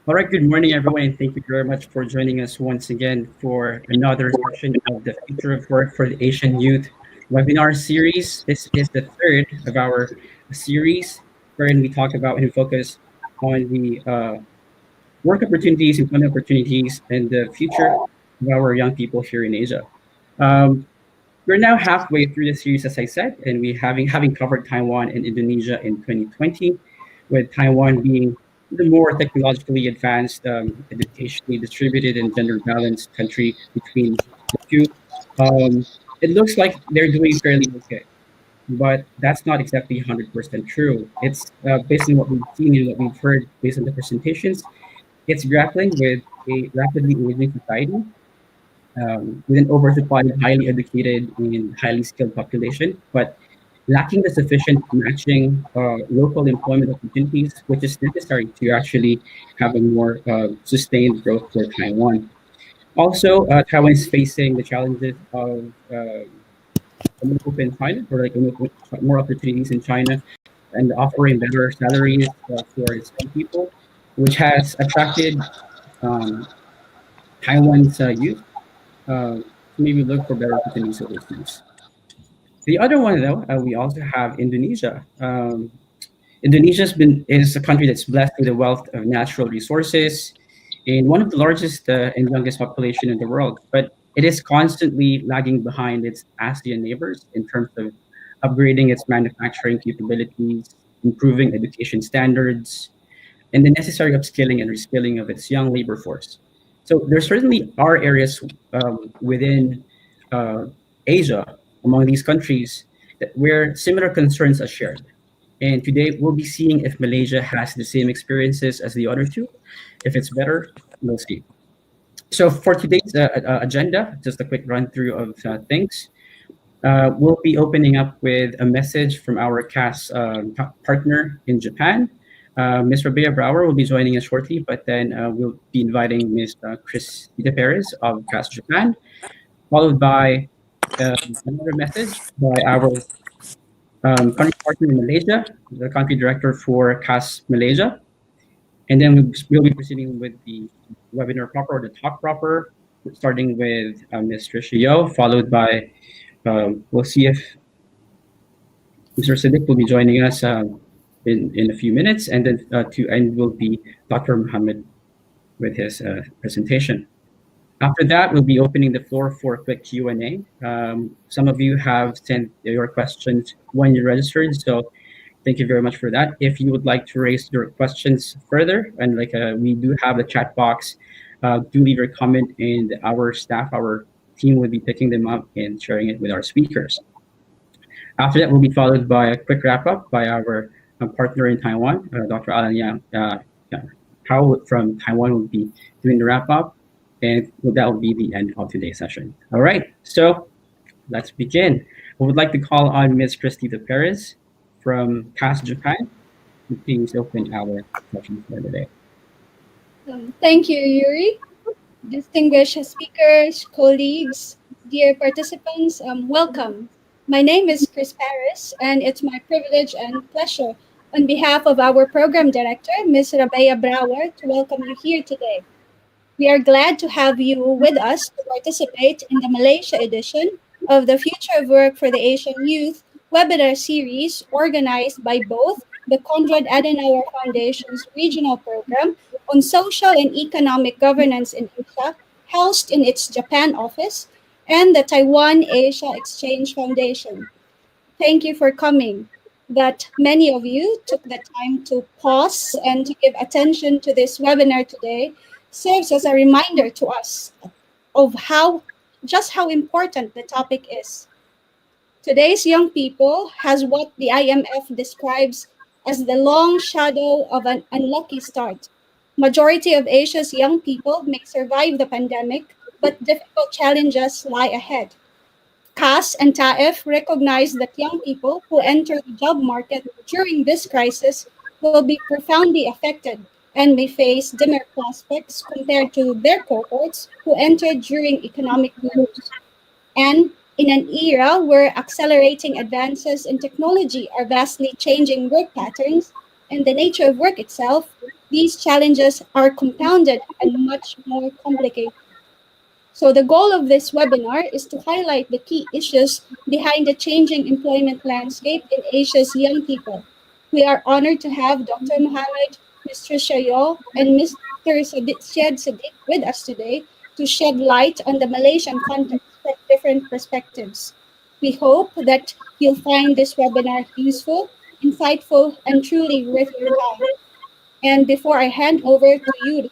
All right, good morning, everyone, and thank you very much for joining us once again for another session of the Future of Work for the Asian Youth webinar series. This is the third of our series wherein we talk about and focus on the work opportunities, employment opportunities, and the future of our young people here in Asia. Um, we're now halfway through the series, as I said, and we having covered Taiwan and Indonesia in 2020, with Taiwan being the more technologically advanced, educationally distributed, and gender balanced country between the two. Um, it looks like they're doing fairly okay, but that's not exactly 100% true. It's based on what we've seen and what we've heard based on the presentations. It's grappling with a rapidly aging society with an oversupply of highly educated and highly skilled population, but lacking the sufficient matching local employment opportunities, which is necessary to actually have a more sustained growth for Taiwan. Also, Taiwan is facing the challenges of a more open China, or like more opportunities in China, and offering better salaries for its young people, which has attracted um, Taiwan's youth to maybe look for better opportunities overseas. The other one, though, we also have Indonesia. Indonesia's been is a country that's blessed with a wealth of natural resources and one of the largest and youngest population in the world. But it is constantly lagging behind its ASEAN neighbors in terms of upgrading its manufacturing capabilities, improving education standards, and the necessary upskilling and reskilling of its young labor force. So there certainly are areas within uh, Asia, among these countries, where similar concerns are shared. And today we'll be seeing if Malaysia has the same experiences as the other two. If it's better, we'll see. So for today's agenda, just a quick run through of things. We'll be opening up with a message from our CAS partner in Japan. Ms. Rabea Brower will be joining us shortly, but then we'll be inviting Ms. Christina Perez of CAS Japan, followed by another message by our country partner in Malaysia, the country director for CAS Malaysia. And then we'll be proceeding with the webinar proper or the talk proper, starting with Ms. Tricia Yo, followed by, we'll see if Mr. Siddiq will be joining us in a few minutes, and then to end will be Dr. Muhammad with his presentation. After that, we'll be opening the floor for a quick Q&A. Some of you have sent your questions when you registered, so thank you very much for that. If you would like to raise your questions further, and like we do have a chat box, do leave your comment, and our staff, our team will be picking them up and sharing it with our speakers. After that, will be followed by a quick wrap up by our partner in Taiwan, Dr. Alan Yang. How from Taiwan will be doing the wrap up, and that will be the end of today's session. All right, so let's begin. I would like to call on Ms. Christina Perez from CAS Japan to please open our session for today. Thank you, Yuri. Distinguished speakers, colleagues, dear participants, welcome. My name is Chris Paris, and it's my privilege and pleasure on behalf of our program director, Ms. Rabea Brower, to welcome you here today. We are glad to have you with us to participate in the Malaysia edition of the Future of Work for the Asian Youth webinar series organized by both the Konrad-Adenauer Foundation's regional program on social and economic governance in Asia, housed in its Japan office, and the Taiwan Asia Exchange Foundation. Thank you for coming. That many of you took the time to pause and to give attention to this webinar today serves as a reminder to us of how important the topic is. Today's young people has what the IMF describes as the long shadow of an unlucky start. Majority of Asia's young people may survive the pandemic, but difficult challenges lie ahead. CAS and TAEF recognize that young people who enter the job market during this crisis will be profoundly affected and may face dimmer prospects compared to their cohorts who entered during economic booms. And in an era where accelerating advances in technology are vastly changing work patterns, and the nature of work itself, these challenges are compounded and much more complicated. So the goal of this webinar is to highlight the key issues behind the changing employment landscape in Asia's young people. We are honored to have Dr. Mohammed, Ms. Trisha Yo, and Mr. Syed Sadiq with us today to shed light on the Malaysian context from different perspectives. We hope that you'll find this webinar useful, insightful, and truly worth your time. And before I hand over to Yuri,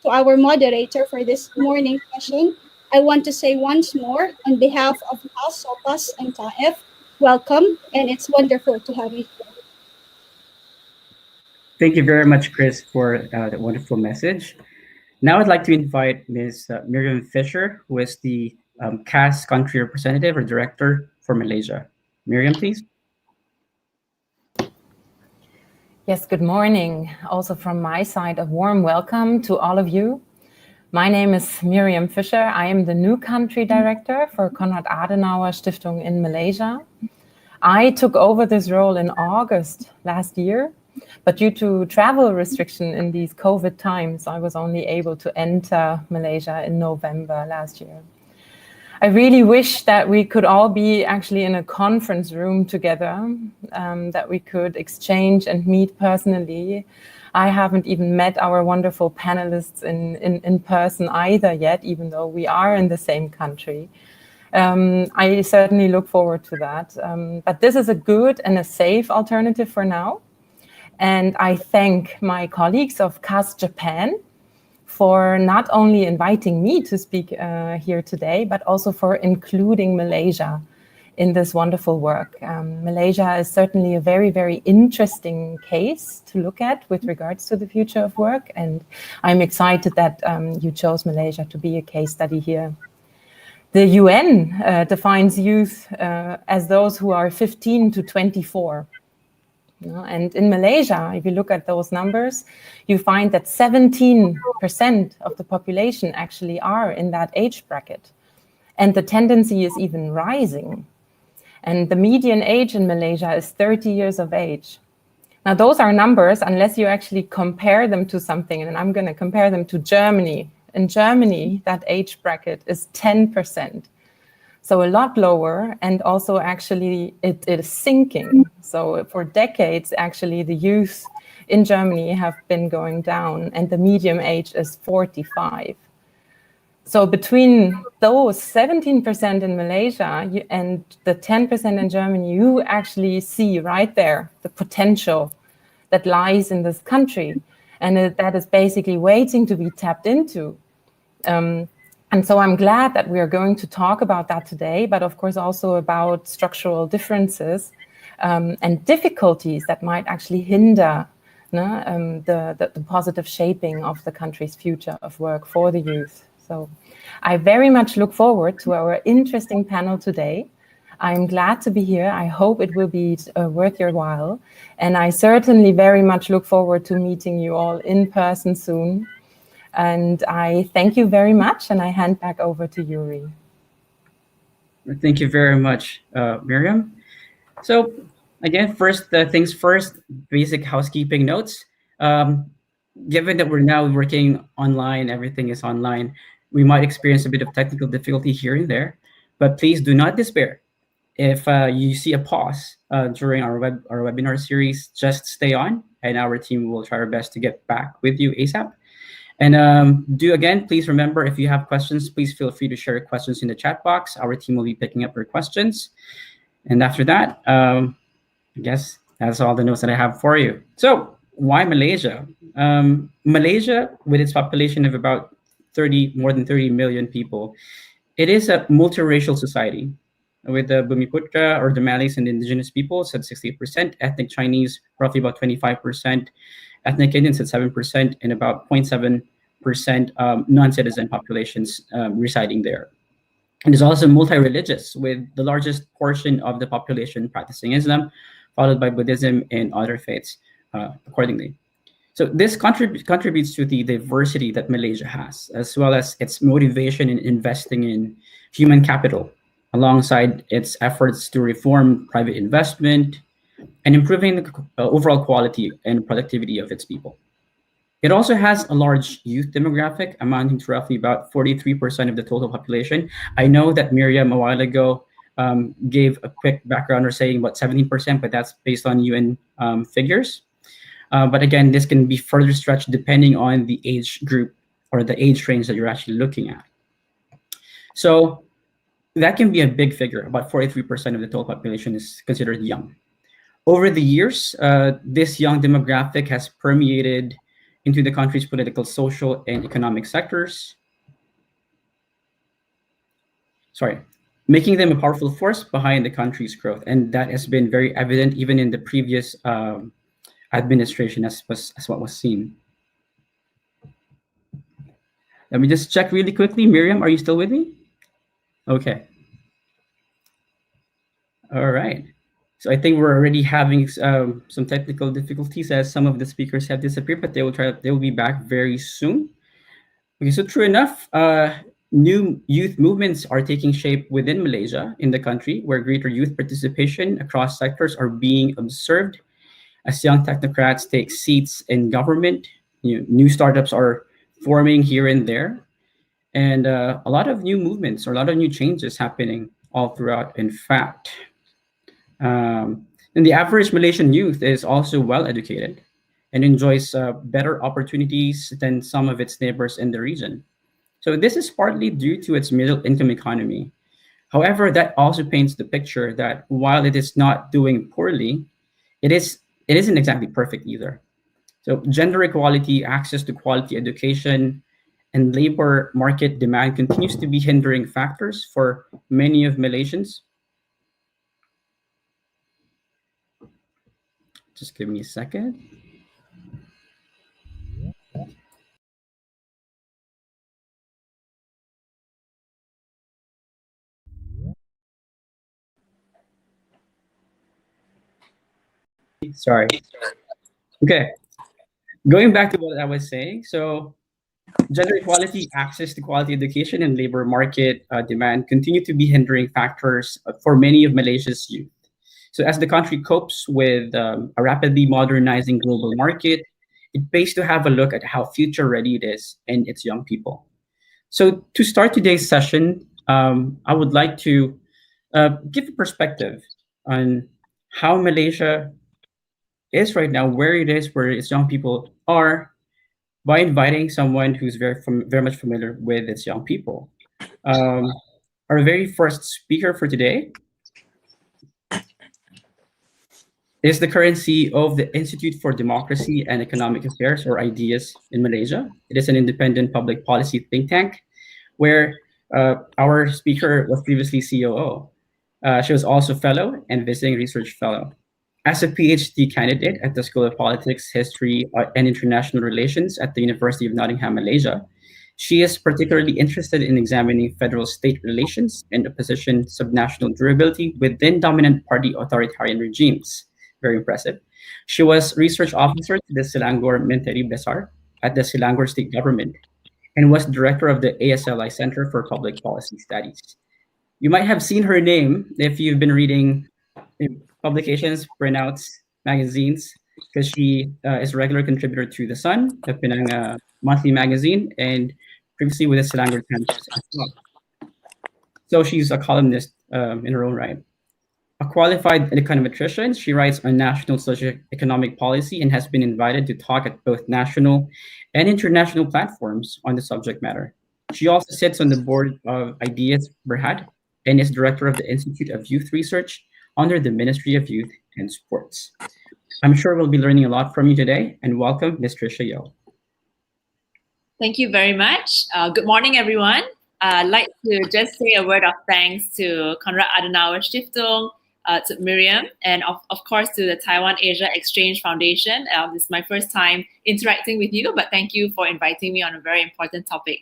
to our moderator for this morning session, I want to say once more, on behalf of us, Sopas, and Taif, welcome, and it's wonderful to have you here. Thank you very much, Chris, for that wonderful message. Now I'd like to invite Ms. Miriam Fisher, who is the CAS country representative or director for Malaysia. Miriam, please. Yes, good morning. Also from my side, a warm welcome to all of you. My name is Miriam Fisher. I am the new country director for Konrad-Adenauer-Stiftung in Malaysia. I took over this role in August last year, but due to travel restriction in these COVID times, I was only able to enter Malaysia in November last year. I really wish that we could all be actually in a conference room together, that we could exchange and meet personally. I haven't even met our wonderful panelists in person either yet, even though we are in the same country. I certainly look forward to that. But this is a good and a safe alternative for now. And I thank my colleagues of CAS Japan for not only inviting me to speak here today, but also for including Malaysia in this wonderful work. Malaysia is certainly a very, very interesting case to look at with regards to the future of work. And I'm excited that you chose Malaysia to be a case study here. The UN defines youth as those who are 15 to 24. And in Malaysia, if you look at those numbers, you find that 17% of the population actually are in that age bracket. And the tendency is even rising. And the median age in Malaysia is 30 years of age. Now, those are numbers unless you actually compare them to something. And I'm going to compare them to Germany. In Germany, that age bracket is 10%. So a lot lower, and also actually it is sinking. So for decades, actually, the youth in Germany have been going down, and the median age is 45. So between those 17% in Malaysia and the 10% in Germany, you actually see right there the potential that lies in this country, and that is basically waiting to be tapped into. And so I'm glad that we are going to talk about that today, but of course also about structural differences and difficulties that might actually hinder the positive shaping of the country's future of work for the youth. So I very much look forward to our interesting panel today. I'm glad to be here. I hope it will be worth your while. And I certainly very much look forward to meeting you all in person soon. And I thank you very much, and I hand back over to Yuri. Thank you very much, Miriam. So again, first things first, basic housekeeping notes. Given that we're now working online, everything is online, we might experience a bit of technical difficulty here and there, but please do not despair. If you see a pause during our webinar series, just stay on, and our team will try our best to get back with you ASAP. And please remember, if you have questions, please feel free to share your questions in the chat box. Our team will be picking up your questions. And after that, I guess that's all the notes that I have for you. So why Malaysia? Malaysia, with its population of about more than 30 million people, it is a multiracial society with the Bumiputra or the Malays and the indigenous peoples at 68%, ethnic Chinese roughly about 25%, ethnic Indians at 7%, and about 0.7% non-citizen populations residing there. And it's also multi-religious, with the largest portion of the population practicing Islam, followed by Buddhism and other faiths accordingly. So this contributes to the diversity that Malaysia has, as well as its motivation in investing in human capital, alongside its efforts to reform private investment, and improving the overall quality and productivity of its people. It also has a large youth demographic, amounting to roughly about 43% of the total population. I know that Miriam a while ago gave a quick background or saying about 17%, but that's based on UN figures. But again, this can be further stretched depending on the age group or the age range that you're actually looking at. So that can be a big figure. About 43% of the total population is considered young. Over the years, this young demographic has permeated into the country's political, social, and economic sectors. Making them a powerful force behind the country's growth. And that has been very evident even in the previous administration as what was seen. Let me just check really quickly. Miriam, are you still with me? Okay. All right. So I think we're already having some technical difficulties as some of the speakers have disappeared, but they will be back very soon. Okay, so true enough, new youth movements are taking shape within Malaysia in the country, where greater youth participation across sectors are being observed as young technocrats take seats in government. New startups are forming here and there, and a lot of new movements or a lot of new changes happening all throughout. In fact, and the average Malaysian youth is also well educated and enjoys better opportunities than some of its neighbors in the region. So this is partly due to its middle income economy. However, that also paints the picture that while it is not doing poorly, it isn't exactly perfect either. So gender equality, access to quality education, and labor market demand continues to be hindering factors for many of Malaysians. Just give me a second. Sorry. Okay. Going back to what I was saying. So gender equality, access to quality education, and labor market demand continue to be hindering factors for many of Malaysia's youth. So, as the country copes with a rapidly modernizing global market, it pays to have a look at how future ready it is and its young people. So, to start today's session, I would like to give a perspective on how Malaysia is right now, where it is, where its young people are, by inviting someone who's very much familiar with its young people. Um, our very first speaker for today is the current CEO of the Institute for Democracy and Economic Affairs, or IDEAS, in Malaysia. It is an independent public policy think tank where our speaker was previously COO. She was also fellow and visiting research fellow. As a PhD candidate at the School of Politics, History, and International Relations at the University of Nottingham, Malaysia, she is particularly interested in examining federal-state relations and opposition subnational durability within dominant party authoritarian regimes. Very impressive. She was research officer to the Selangor Menteri Besar at the Selangor State Government and was director of the ASLI Center for Public Policy Studies. You might have seen her name if you've been reading publications, printouts, magazines, because she is a regular contributor to The Sun, the Penang monthly magazine, and previously with the Selangor Times as well. So she's a columnist in her own right. A qualified econometrician, she writes on national socio-economic policy and has been invited to talk at both national and international platforms on the subject matter. She also sits on the board of IDEAS Berhad and is director of the Institute of Youth Research under the Ministry of Youth and Sports. I'm sure we'll be learning a lot from you today, and welcome, Ms. Tricia Yeo. Thank you very much. Good morning, everyone. I'd like to just say a word of thanks to Konrad-Adenauer-Stiftung, to Miriam, and of course to the Taiwan Asia Exchange Foundation. This is my first time interacting with you, but thank you for inviting me on a very important topic.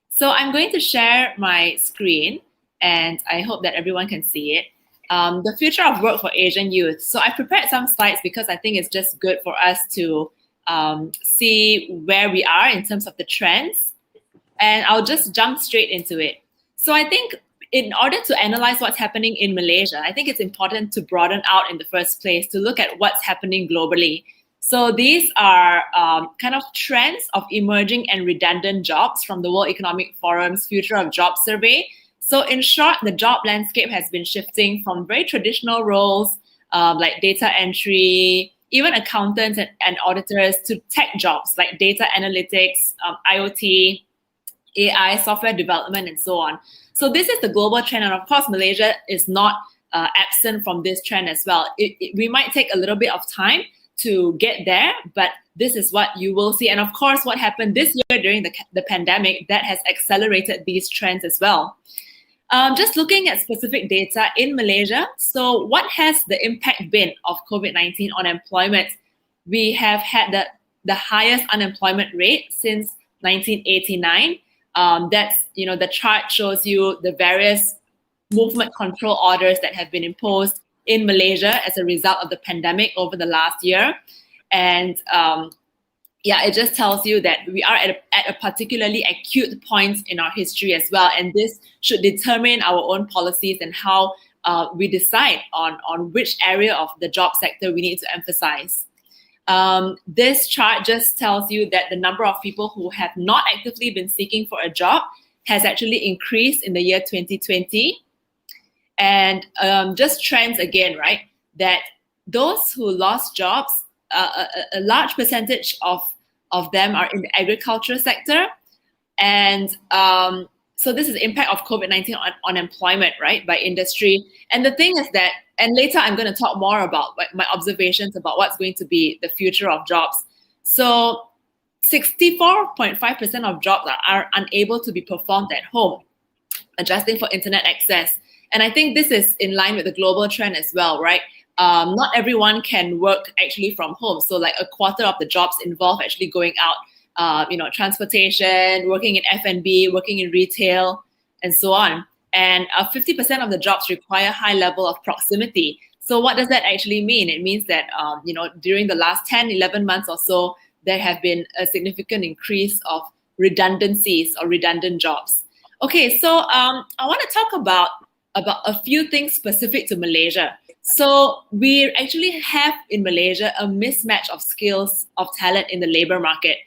So I'm going to share my screen, and I hope that everyone can see it. The future of work for Asian youth. So I prepared some slides because I think it's just good for us to see where we are in terms of the trends. And I'll just jump straight into it. So I think in order to analyze what's happening in Malaysia, I think it's important to broaden out in the first place to look at what's happening globally. So these are kind of trends of emerging and redundant jobs from the World Economic Forum's Future of Jobs survey. So in short, the job landscape has been shifting from very traditional roles like data entry, even accountants and auditors, to tech jobs like data analytics, IoT, AI, software development, and so on. So this is the global trend. And of course, Malaysia is not absent from this trend as well. We might take a little bit of time to get there, but this is what you will see. And of course, what happened this year during the pandemic, that has accelerated these trends as well. Just looking at specific data in Malaysia, so what has the impact been of COVID-19 on employment? We have had the highest unemployment rate since 1989. That's, the chart shows you the various movement control orders that have been imposed in Malaysia as a result of the pandemic over the last year. And it just tells you that we are at a particularly acute point in our history as well. And this should determine our own policies and how we decide on which area of the job sector we need to emphasize. This chart just tells you that the number of people who have not actively been seeking for a job has actually increased in the year 2020. And just trends again, right? That those who lost jobs, a large percentage of them are in the agriculture sector. And so this is the impact of COVID-19 on employment, right, by industry. And the thing is that, and later I'm going to talk more about my observations about what's going to be the future of jobs. So 64.5% of jobs are unable to be performed at home, adjusting for internet access. And I think this is in line with the global trend as well, right? Not everyone can work actually from home. So like a quarter of the jobs involve actually going out, transportation, working in F&B, working in retail, and so on. And 50% of the jobs require high level of proximity. So what does that actually mean? It means that, during the last 10, 11 months or so, there have been a significant increase of redundancies or redundant jobs. Okay, so I want to talk about a few things specific to Malaysia. So we actually have in Malaysia a mismatch of skills, of talent in the labor market.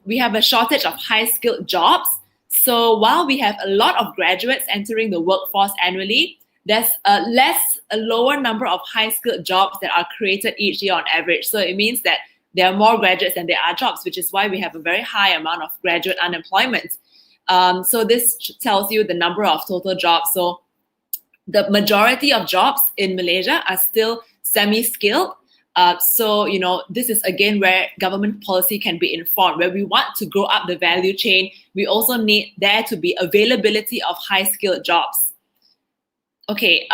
We have a shortage of high-skilled jobs. So while we have a lot of graduates entering the workforce annually, there's a lower number of high-skilled jobs that are created each year on average. So it means that there are more graduates than there are jobs, which is why we have a very high amount of graduate unemployment. So this tells you the number of total jobs. So the majority of jobs in Malaysia are still semi-skilled. So this is again where government policy can be informed. Where we want to grow up the value chain, we also need there to be availability of high-skilled jobs. Okay,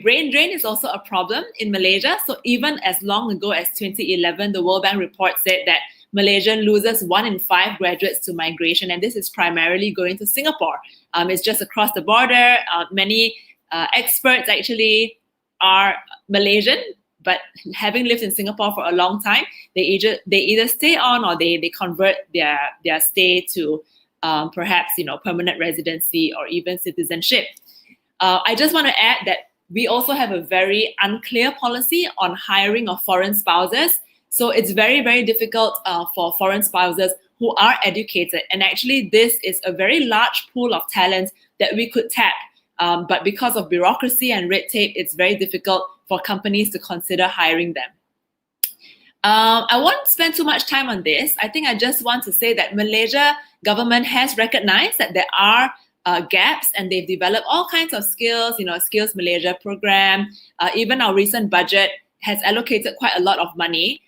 brain drain is also a problem in Malaysia. So even as long ago as 2011, the World Bank report said that Malaysia loses 1 in 5 graduates to migration, and this is primarily going to Singapore. It's just across the border. Many experts actually are Malaysian, but having lived in Singapore for a long time, they either stay on or they convert their stay to perhaps permanent residency or even citizenship. I just want to add that we also have a very unclear policy on hiring of foreign spouses. So it's very, very difficult for foreign spouses who are educated. And actually, this is a very large pool of talent that we could tap. But because of bureaucracy and red tape, it's very difficult for companies to consider hiring them. I won't spend too much time on this. I think I just want to say that Malaysia government has recognized that there are gaps, and they've developed all kinds of skills, Skills Malaysia program. Even our recent budget has allocated quite a lot of money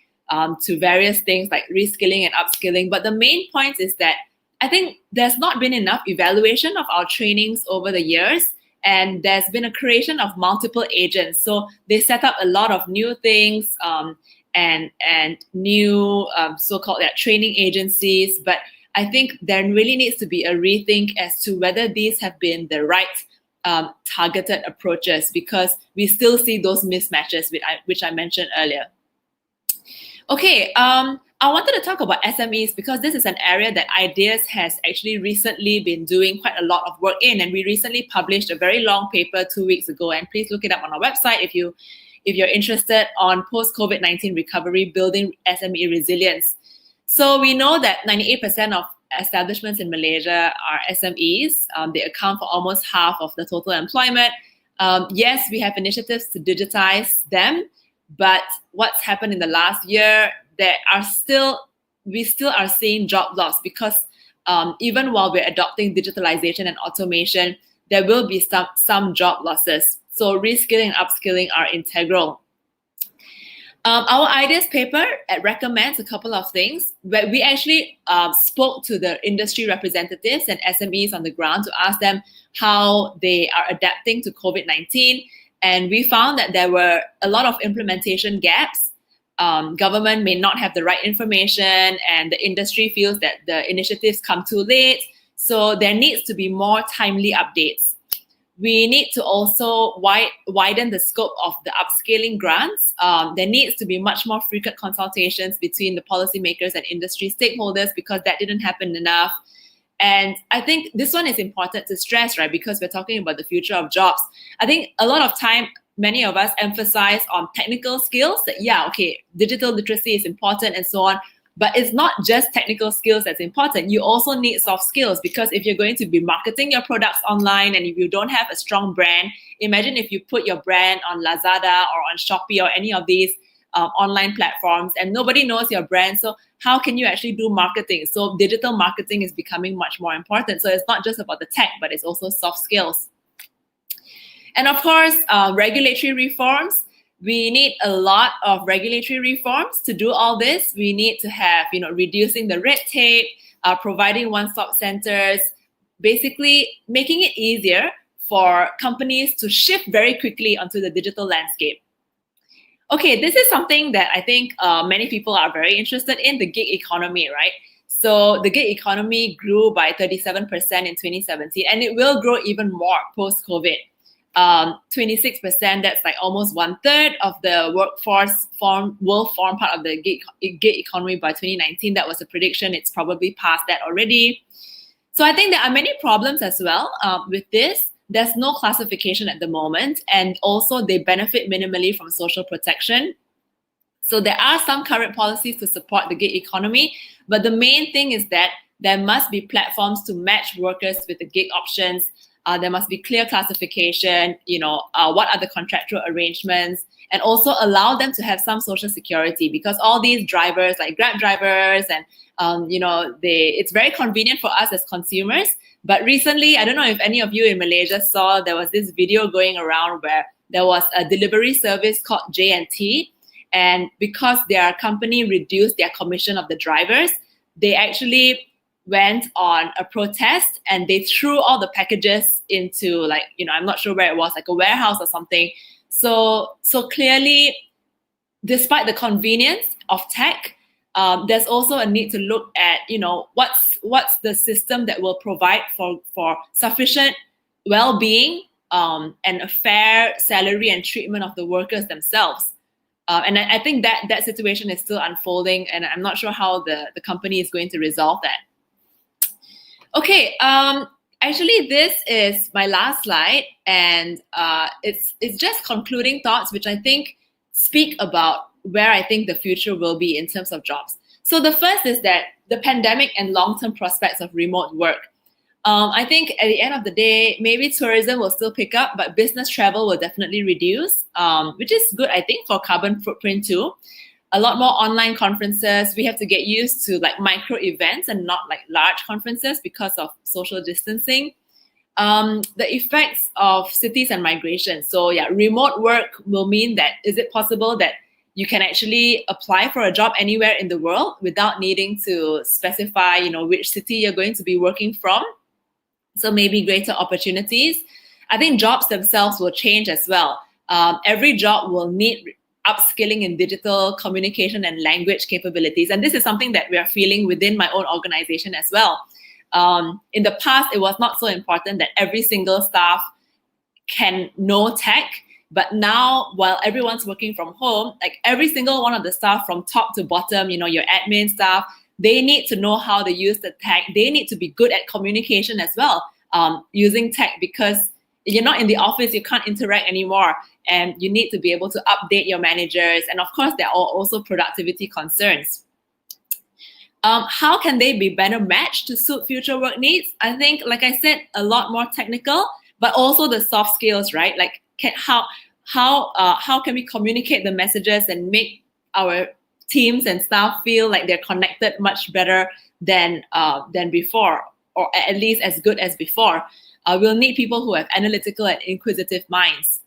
to various things like reskilling and upskilling. But the main point is that I think there's not been enough evaluation of our trainings over the years. And there's been a creation of multiple agents. So they set up a lot of new things and new so-called training agencies. But I think there really needs to be a rethink as to whether these have been the right targeted approaches, because we still see those mismatches which I mentioned earlier. Okay, I I wanted to talk about SMEs because this is an area that Ideas has actually recently been doing quite a lot of work in, and we recently published a very long paper 2 weeks ago. And please look it up on our website if you're interested on post-COVID-19 recovery, building SME resilience. So we know that 98% of establishments in Malaysia are SMEs. They account for almost half of the total employment. Yes, we have initiatives to digitize them, but what's happened in the last year, we still are seeing job loss because even while we're adopting digitalization and automation, there will be some job losses. So reskilling and upskilling are integral. Our Ideas paper recommends a couple of things. But we actually spoke to the industry representatives and SMEs on the ground to ask them how they are adapting to COVID-19. And we found that there were a lot of implementation gaps. Government may not have the right information, and the industry feels that the initiatives come too late. So there needs to be more timely updates. We need to also widen the scope of the upscaling grants. There needs to be much more frequent consultations between the policymakers and industry stakeholders because that didn't happen enough. And I think this one is important to stress, right? Because we're talking about the future of jobs. I think a lot of time, many of us emphasize on technical skills that, digital literacy is important and so on. But it's not just technical skills that's important. You also need soft skills because if you're going to be marketing your products online and if you don't have a strong brand, imagine if you put your brand on Lazada or on Shopee or any of these online platforms and nobody knows your brand. So how can you actually do marketing? So digital marketing is becoming much more important. So it's not just about the tech, but it's also soft skills. And of course, regulatory reforms. We need a lot of regulatory reforms to do all this. We need to have, reducing the red tape, providing one-stop centers, basically making it easier for companies to shift very quickly onto the digital landscape. Okay, this is something that I think many people are very interested in, the gig economy, right? So the gig economy grew by 37% in 2017, and it will grow even more post-COVID. 26%, that's like almost 1/3 of the workforce will form part of the gig economy by 2019. That was a prediction. It's probably past that already. So I think there are many problems as well with this. There's no classification at the moment, and also they benefit minimally from social protection. So there are some current policies to support the gig economy, but the main thing is that there must be platforms to match workers with the gig options. There must be clear classification, what are the contractual arrangements, and also allow them to have some social security because all these drivers, like Grab drivers, and it's very convenient for us as consumers. But recently, I don't know if any of you in Malaysia saw, there was this video going around where there was a delivery service called J&T, and because their company reduced their commission of the drivers, they actually went on a protest and they threw all the packages into I'm not sure where it was, like a warehouse or something. So clearly, despite the convenience of tech, there's also a need to look at, what's the system that will provide for sufficient well-being and a fair salary and treatment of the workers themselves. And I think that situation is still unfolding, and I'm not sure how the company is going to resolve that. Okay, actually, this is my last slide, and it's just concluding thoughts, which I think speak about where I think the future will be in terms of jobs. So the first is that the pandemic and long-term prospects of remote work. I think at the end of the day, maybe tourism will still pick up, but business travel will definitely reduce, which is good, I think, for carbon footprint too. A lot more online conferences. We have to get used to micro events and not large conferences because of social distancing. The effects of cities and migration. So remote work will mean that is it possible that you can actually apply for a job anywhere in the world without needing to specify, which city you're going to be working from. So maybe greater opportunities. I think jobs themselves will change as well. Every job will need upskilling in digital communication and language capabilities. And this is something that we are feeling within my own organization as well. In the past, it was not so important that every single staff can know tech, But now, while everyone's working from home, like every single one of the staff from top to bottom, your admin staff, they need to know how to use the tech. They need to be good at communication as well, using tech, because you're not in the office, you can't interact anymore. And you need to be able to update your managers. And of course, there are also productivity concerns. How can they be better matched to suit future work needs? I think, like I said, a lot more technical, but also the soft skills, right? Like how can we communicate the messages and make our teams and staff feel like they're connected much better than before, or at least as good as before. We'll need people who have analytical and inquisitive minds.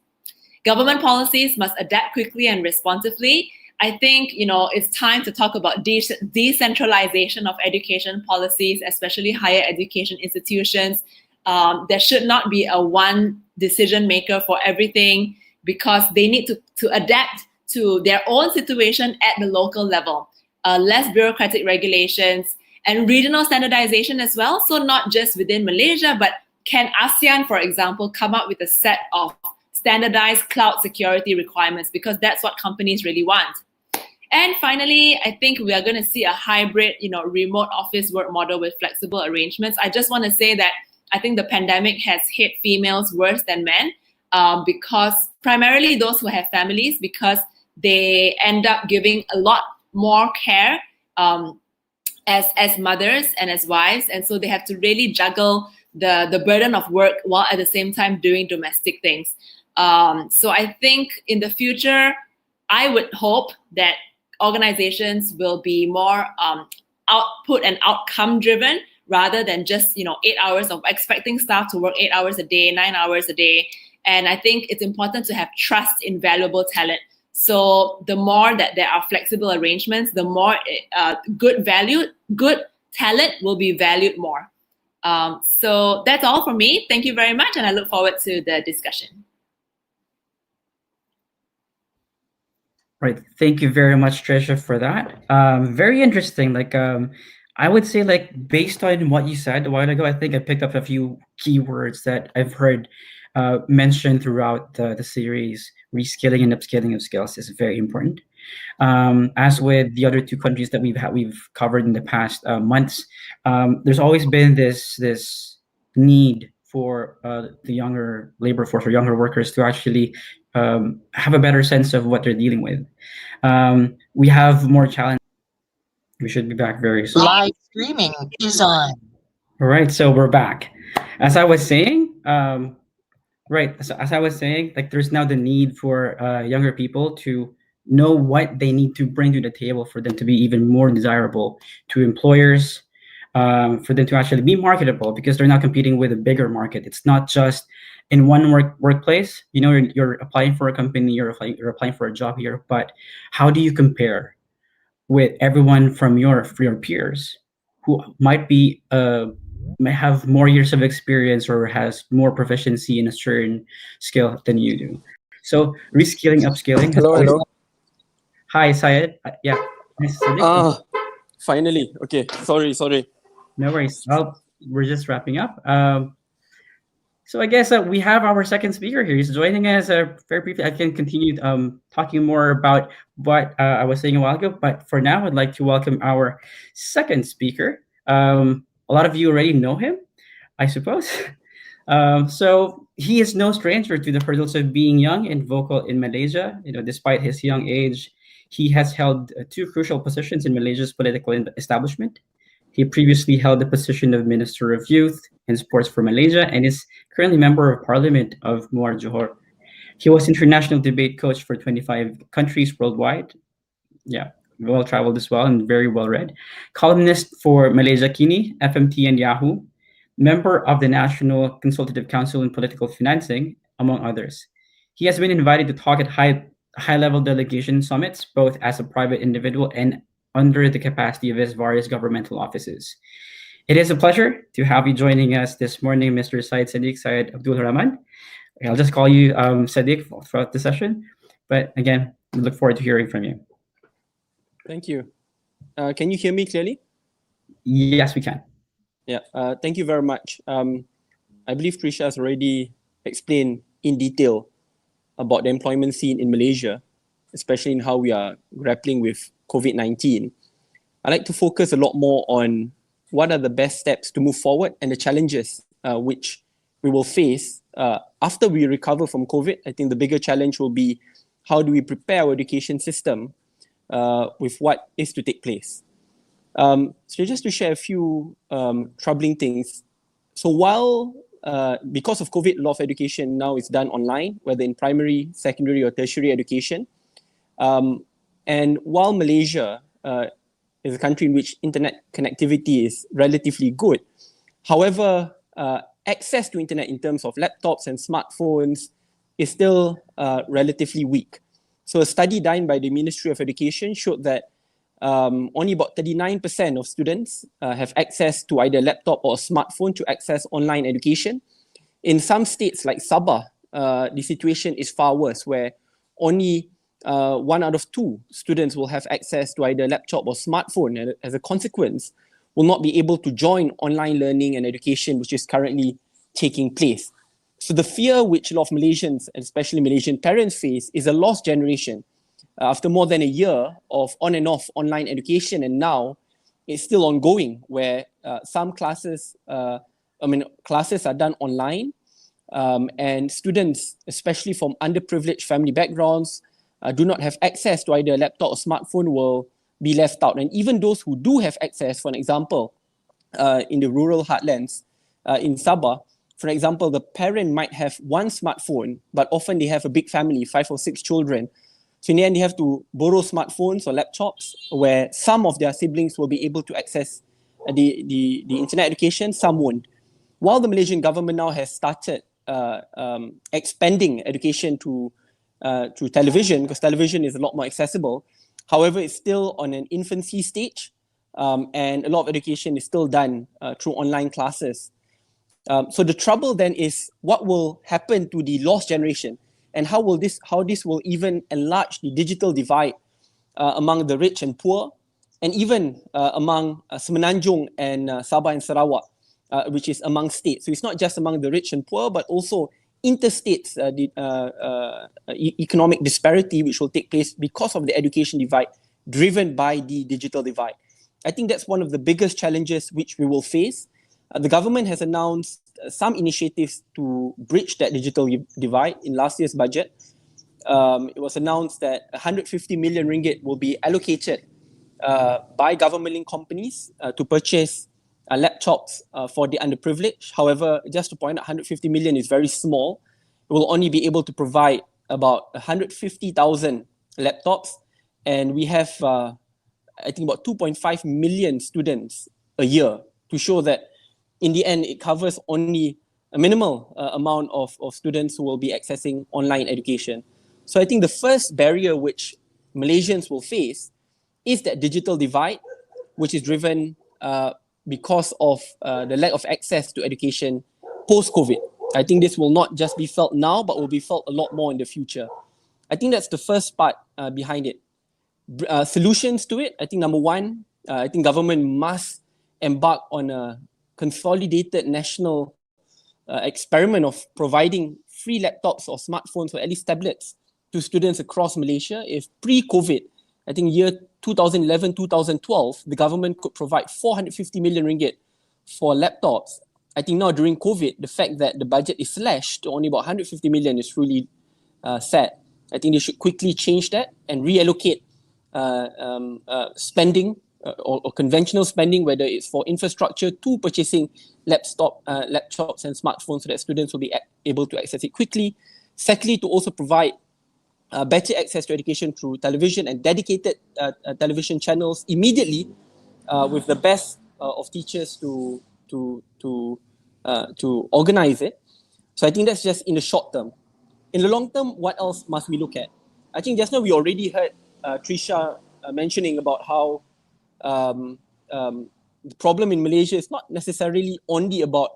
Government policies must adapt quickly and responsively. I think, it's time to talk about decentralization of education policies, especially higher education institutions. There should not be a one decision maker for everything, because they need to adapt to their own situation at the local level. Less bureaucratic regulations and regional standardization as well. So not just within Malaysia, but can ASEAN, for example, come up with a set of standardized cloud security requirements, because that's what companies really want. And finally, I think we are going to see a hybrid, remote office work model with flexible arrangements. I just want to say that I think the pandemic has hit females worse than men, because primarily those who have families, because they end up giving a lot more care as mothers and as wives. And so they have to really juggle the burden of work while at the same time doing domestic things. So I think in the future, I would hope that organizations will be more output and outcome driven, rather than just 8 hours of expecting staff to work 8 hours a day, 9 hours a day. And I think it's important to have trust in valuable talent. So the more that there are flexible arrangements, the more good talent will be valued more. So that's all for me. Thank you very much, and I look forward to the discussion. Right. Thank you very much, Trisha, for that. Very interesting. I would say, based on what you said a while ago, I think I picked up a few keywords that I've heard mentioned throughout the series. Reskilling and upskilling of skills is very important. As with the other two countries that we've covered in the past months, there's always been this need for the younger labor force or younger workers to actually have a better sense of what they're dealing with. We have more challenges. We should be back very soon. Live streaming is on. All right, so we're back. As I was saying, there's now the need for younger people to know what they need to bring to the table for them to be even more desirable to employers, for them to actually be marketable, because they're not competing with a bigger market. It's not just in one workplace. You're applying for a company, you're applying for a job here, but how do you compare with everyone from your peers who might have more years of experience or has more proficiency in a certain skill than you do? So reskilling, upskilling. Hello. Hi, Syed. Yeah. Nice to meet you. Finally. Okay. Sorry. No worries. Well, we're just wrapping up. So I guess we have our second speaker here. He's joining us very briefly. I can continue talking more about what I was saying a while ago, but for now, I'd like to welcome our second speaker. A lot of you already know him, I suppose. So he is no stranger to the hurdles of being young and vocal in Malaysia. Despite his young age, he has held two crucial positions in Malaysia's political establishment. He previously held the position of Minister of Youth and Sports for Malaysia and is currently Member of Parliament of Muar Johor. He was international debate coach for 25 countries worldwide. Yeah, well-traveled as well and very well-read. Columnist for Malaysia Kini, FMT, and Yahoo. Member of the National Consultative Council in Political Financing, among others. He has been invited to talk at high-level delegation summits, both as a private individual and under the capacity of his various governmental offices. It is a pleasure to have you joining us this morning, Mr. Syed Abdul Rahman. I'll just call you Sadiq throughout the session. But again, we look forward to hearing from you. Thank you. Can you hear me clearly? Yes, we can. Yeah. Thank you very much. I believe Trisha has already explained in detail about the employment scene in Malaysia, especially in how we are grappling with COVID-19, I'd like to focus a lot more on what are the best steps to move forward and the challenges which we will face after we recover from COVID. I think the bigger challenge will be how do we prepare our education system with what is to take place. So just to share a few troubling things. So while, because of COVID, a lot of education now is done online, whether in primary, secondary or tertiary education. And while Malaysia is a country in which internet connectivity is relatively good, however, access to internet in terms of laptops and smartphones is still relatively weak. So a study done by the Ministry of Education showed that only about 39% of students have access to either a laptop or a smartphone to access online education. In some states like Sabah, the situation is far worse, where only 1 out of 2 students will have access to either a laptop or smartphone, and as a consequence, will not be able to join online learning and education, which is currently taking place. So the fear which a lot of Malaysians, and especially Malaysian parents, face is a lost generation. After more than a year of on and off online education, and now it's still ongoing, where some classes, classes are done online, and students, especially from underprivileged family backgrounds, do not have access to either a laptop or smartphone, will be left out. And even those who do have access, for an example, in the rural heartlands in Sabah, for example, the parent might have one smartphone, but often they have a big family, 5 or 6 children. So in the end, they have to borrow smartphones or laptops, where some of their siblings will be able to access the internet education, some won't. While the Malaysian government now has started expanding education to through television, because television is a lot more accessible, however, it's still on an infancy stage, and a lot of education is still done through online classes. So the trouble then is what will happen to the lost generation, and how this will even enlarge the digital divide among the rich and poor, and even among Semenanjung and Sabah and Sarawak, which is among states. So it's not just among the rich and poor, but also interstates economic disparity, which will take place because of the education divide driven by the digital divide. I think that's one of the biggest challenges which we will face. The government has announced some initiatives to bridge that digital divide in last year's budget. It was announced that 150 million ringgit will be allocated by government-linked companies to purchase laptops for the underprivileged. However, just to point out, 150 million is very small. It will only be able to provide about 150,000 laptops, and we have, I think, about 2.5 million students a year, to show that in the end, it covers only a minimal amount of students who will be accessing online education. So I think the first barrier which Malaysians will face is that digital divide, which is driven because of the lack of access to education post-COVID. I think this will not just be felt now, but will be felt a lot more in the future. I think that's the first part behind it. Solutions to it, I think number one, I think government must embark on a consolidated national experiment of providing free laptops or smartphones, or at least tablets, to students across Malaysia. If pre-COVID, I think year 2011, 2012, the government could provide 450 million ringgit for laptops. I think now during COVID, the fact that the budget is slashed to only about 150 million is really sad. I think they should quickly change that and reallocate spending or conventional spending, whether it's for infrastructure, to purchasing laptops and smartphones, so that students will be able to access it quickly. Secondly, to also provide better access to education through television and dedicated television channels immediately, with the best of teachers to organize it. So I think that's just in the short term. In the long term, what else must we look at? I think just now we already heard Trisha mentioning about how the problem in Malaysia is not necessarily only about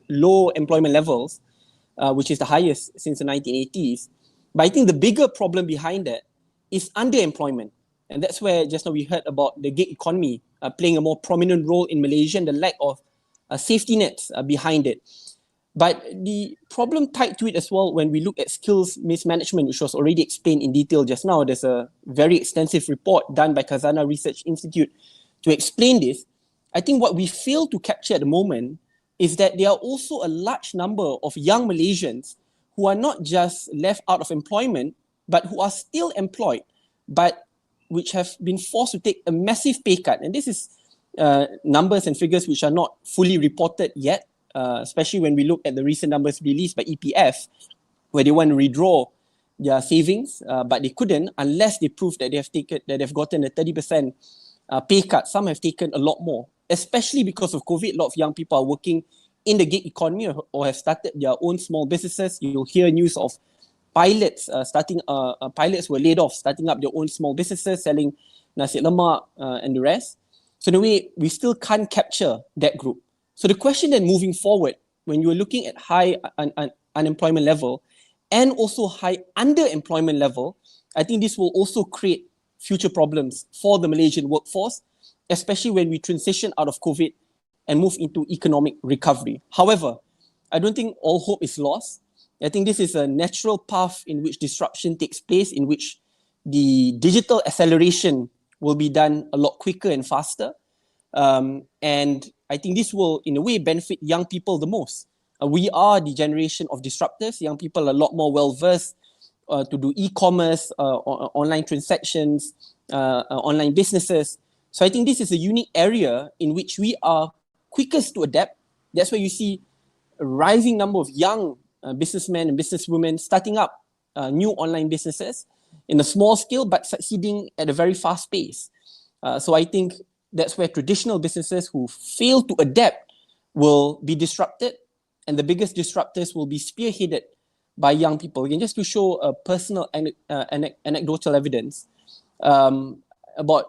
low employment levels, which is the highest since the 1980s. But I think the bigger problem behind that is underemployment. And that's where just now we heard about the gig economy playing a more prominent role in Malaysia, and the lack of safety nets behind it. But the problem tied to it as well, when we look at skills mismanagement, which was already explained in detail just now, there's a very extensive report done by Kazana Research Institute to explain this. I think what we fail to capture at the moment is that there are also a large number of young Malaysians who are not just left out of employment, but who are still employed, but which have been forced to take a massive pay cut. And this is numbers and figures which are not fully reported yet, especially when we look at the recent numbers released by EPF, where they want to redraw their savings, but they couldn't unless they prove that they've gotten a 30% pay cut. Some have taken a lot more, especially because of COVID. A lot of young people are working in the gig economy or have started their own small businesses. You'll hear news of pilots pilots were laid off, starting up their own small businesses, selling nasi lemak and the rest. So in a way, we still can't capture that group. So the question then moving forward, when you're looking at high unemployment level and also high underemployment level, I think this will also create future problems for the Malaysian workforce, especially when we transition out of COVID and move into economic recovery. However, I don't think all hope is lost. I think this is a natural path in which disruption takes place, in which the digital acceleration will be done a lot quicker and faster. And I think this will, in a way, benefit young people the most. We are the generation of disruptors. Young people are a lot more well-versed to do e-commerce, online transactions, online businesses. So I think this is a unique area in which we are quickest to adapt. That's where you see a rising number of young businessmen and businesswomen starting up new online businesses in a small scale, but succeeding at a very fast pace. So I think that's where traditional businesses who fail to adapt will be disrupted, and the biggest disruptors will be spearheaded by young people. Again, just to show a personal anecdotal evidence, about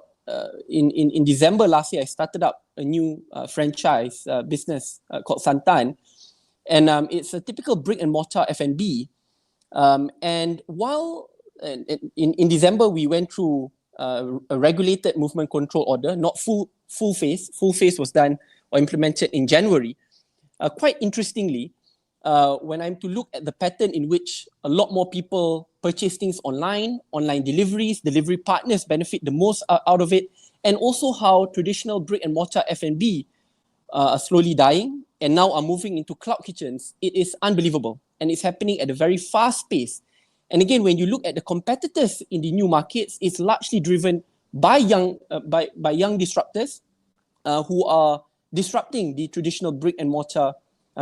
in December last year, I started up a new franchise business called Santan, and it's a typical brick and mortar F&B. And while in December we went through a regulated movement control order, not full phase. Full phase was done or implemented in January. Quite interestingly, when I'm to look at the pattern in which a lot more people purchase things online deliveries, delivery partners benefit the most out of it, and also how traditional brick and mortar F&B are slowly dying and now are moving into cloud kitchens, it is unbelievable. And it's happening at a very fast pace. And again, when you look at the competitors in the new markets, it's largely driven by young disruptors who are disrupting the traditional brick and mortar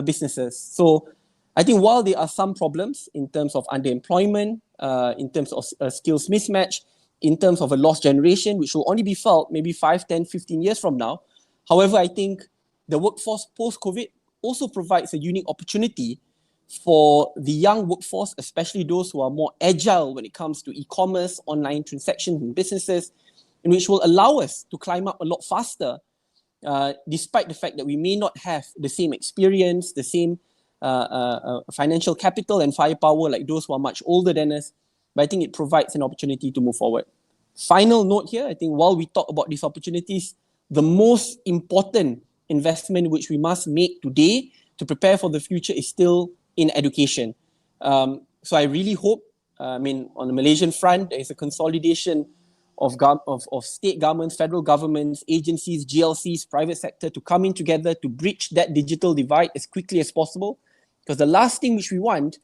businesses. So I think while there are some problems in terms of underemployment, in terms of skills mismatch, in terms of a lost generation, which will only be felt maybe 5, 10, 15 years from now. However, I think the workforce post-COVID also provides a unique opportunity for the young workforce, especially those who are more agile when it comes to e-commerce, online transactions and businesses, and which will allow us to climb up a lot faster, despite the fact that we may not have the same experience, the same financial capital and firepower like those who are much older than us. But I think it provides an opportunity to move forward. Final note here, I think while we talk about these opportunities, the most important investment which we must make today to prepare for the future is still in education. So I really hope, on the Malaysian front, there is a consolidation of state governments, federal governments, agencies, GLCs, private sector to come in together to bridge that digital divide as quickly as possible. Because the last thing which we want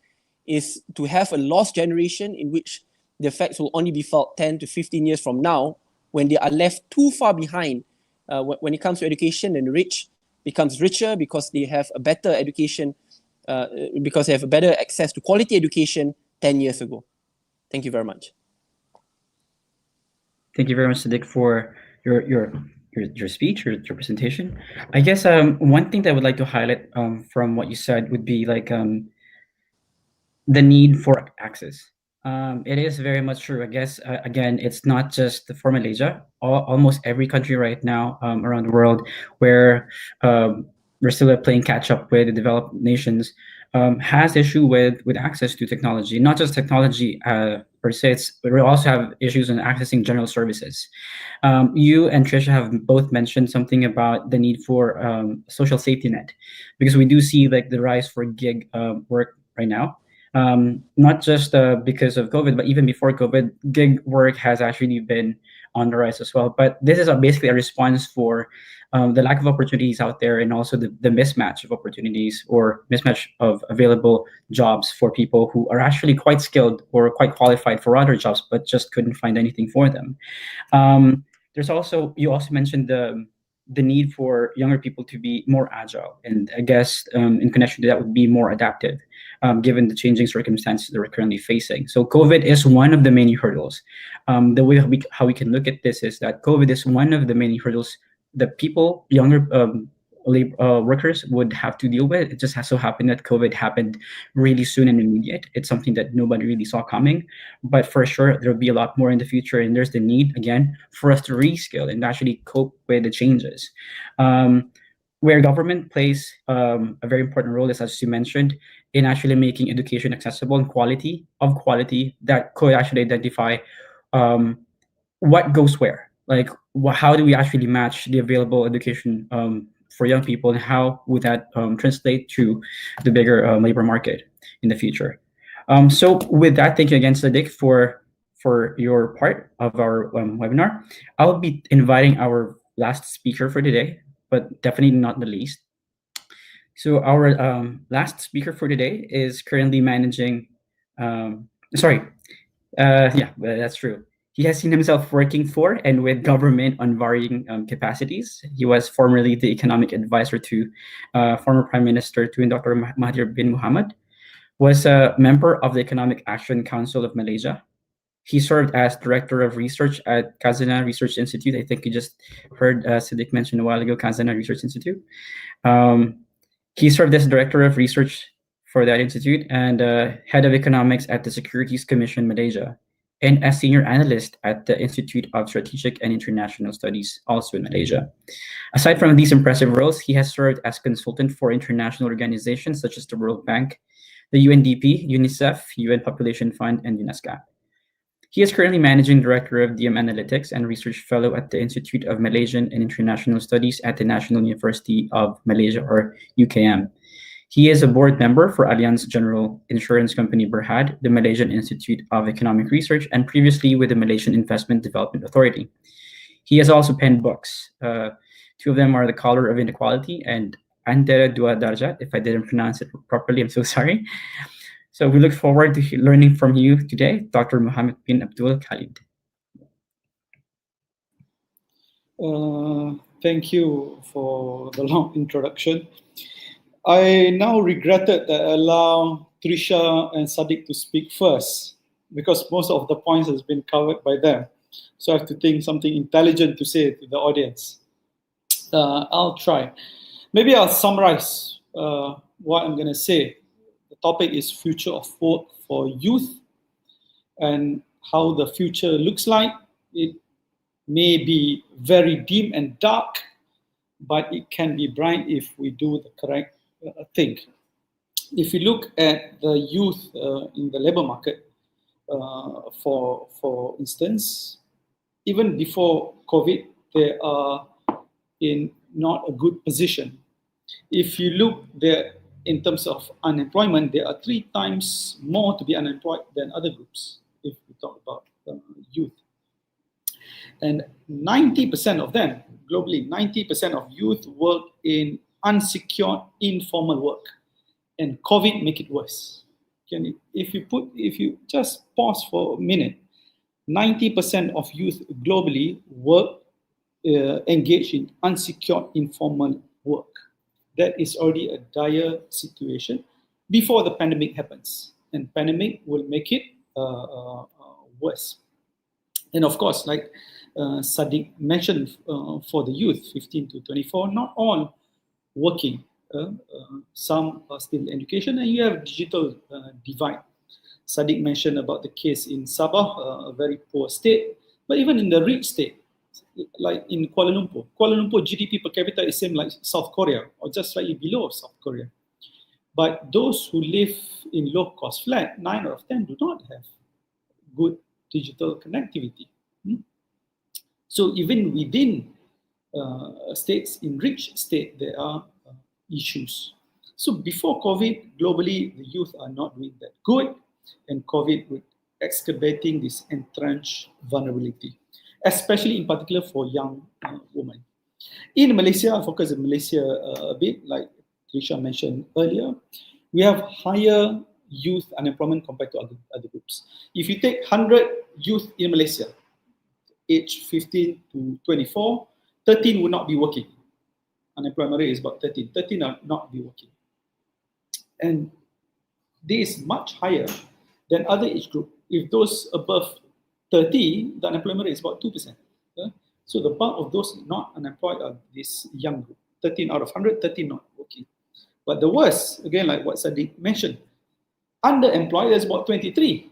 is to have a lost generation in which the effects will only be felt 10 to 15 years from now, when they are left too far behind when it comes to education, and the rich becomes richer because they have a better education, because they have a better access to quality education 10 years ago. Thank you very much. Thank you very much, Sadiq, for your speech, your presentation. I guess one thing that I would like to highlight from what you said would be like the need for access. It is very much true. I guess again, it's not just for Malaysia. Almost every country right now around the world where we're still playing catch up with the developed nations. has issue with access to technology, not just technology per se. But we also have issues in accessing general services. You and Trisha have both mentioned something about the need for social safety net, because we do see like the rise for gig work right now. Not just because of COVID, but even before COVID, gig work has actually been on the rise as well. But this is basically a response for the lack of opportunities out there, and also the mismatch of opportunities or mismatch of available jobs for people who are actually quite skilled or quite qualified for other jobs, but just couldn't find anything for them. There's also, you also mentioned the need for younger people to be more agile, and I guess in connection to that would be more adaptive, given the changing circumstances that we're currently facing. So COVID is one of the many hurdles. The way how we can look at this is that COVID is one of the many hurdles that people, younger workers, would have to deal with. It just has so happened that COVID happened really soon and immediate. It's something that nobody really saw coming, but for sure there'll be a lot more in the future, and there's the need again for us to reskill and actually cope with the changes. Where government plays a very important role is, as you mentioned, in actually making education accessible and quality that could actually identify what goes where. Like, how do we actually match the available education for young people, and how would that translate to the bigger labor market in the future? So with that, thank you again, Sadiq, for your part of our webinar. I'll be inviting our last speaker for today, but definitely not the least. So our last speaker for today is currently managing. Sorry, yeah, well, that's true. He has seen himself working for and with government on varying capacities. He was formerly the economic advisor to former Prime Minister Tun Dr. Mahathir bin Mohamad, was a member of the Economic Action Council of Malaysia. He served as director of research at Kazana Research Institute. I think you just heard Siddiq mention a while ago, Kazana Research Institute. He served as director of research for that institute and head of economics at the Securities Commission Malaysia, and as senior analyst at the Institute of Strategic and International Studies, also in Malaysia. Aside from these impressive roles, he has served as consultant for international organizations such as the World Bank, the UNDP, UNICEF, UN Population Fund, and UNESCO. He is currently managing director of DM Analytics and research fellow at the Institute of Malaysian and International Studies at the National University of Malaysia, or UKM. He is a board member for Allianz General Insurance Company Berhad, the Malaysian Institute of Economic Research, and previously with the Malaysian Investment Development Authority. He has also penned books. Two of them are The Color of Inequality and Antara Dua Darjat. If I didn't pronounce it properly, I'm so sorry. So we look forward to learning from you today, Dr. Muhammad bin Abdul Khalid. Thank you for the long introduction. I now regretted that I allowed Trisha and Sadiq to speak first, because most of the points has been covered by them. So I have to think something intelligent to say to the audience. I'll try. Maybe I'll summarize what I'm going to say. The topic is future of work for youth, and how the future looks like. It may be very dim and dark, but it can be bright if we do the correct thing. If you look at the youth in the labor market, for instance, even before COVID, they are in not a good position. If you look there in terms of unemployment, there are 3 times more to be unemployed than other groups, if we talk about youth. And 90% of them, globally, 90% of youth work in unsecured, informal work. And COVID make it worse. If you just pause for a minute, 90% of youth globally work, engage in unsecured, informal work. That is already a dire situation before the pandemic happens. And pandemic will make it worse. And of course, like Sadiq mentioned, for the youth, 15 to 24, not all working. Some are still in education, and you have digital divide. Sadiq mentioned about the case in Sabah, a very poor state, but even in the rich state, like in Kuala Lumpur. Kuala Lumpur GDP per capita is same like South Korea, or just slightly below South Korea. But those who live in low-cost flat, 9 out of 10 do not have good digital connectivity. So even within states, in rich state, there are issues. So before COVID, globally, the youth are not doing that good, and COVID would exacerbating this entrenched vulnerability, especially in particular for young women. In Malaysia, I'll focus on Malaysia a bit, like Trisha mentioned earlier. We have higher youth unemployment compared to other groups. If you take 100 youth in Malaysia, age 15 to 24, 13 would not be working. Unemployment rate is about 13. 13 are not be working. And this is much higher than other age group. If those above 30, the unemployment rate is about 2%. So the bulk of those not unemployed are this young group. 13 out of 100, 13 not working. But the worst, again, like what Sadiq mentioned, underemployed is about 23.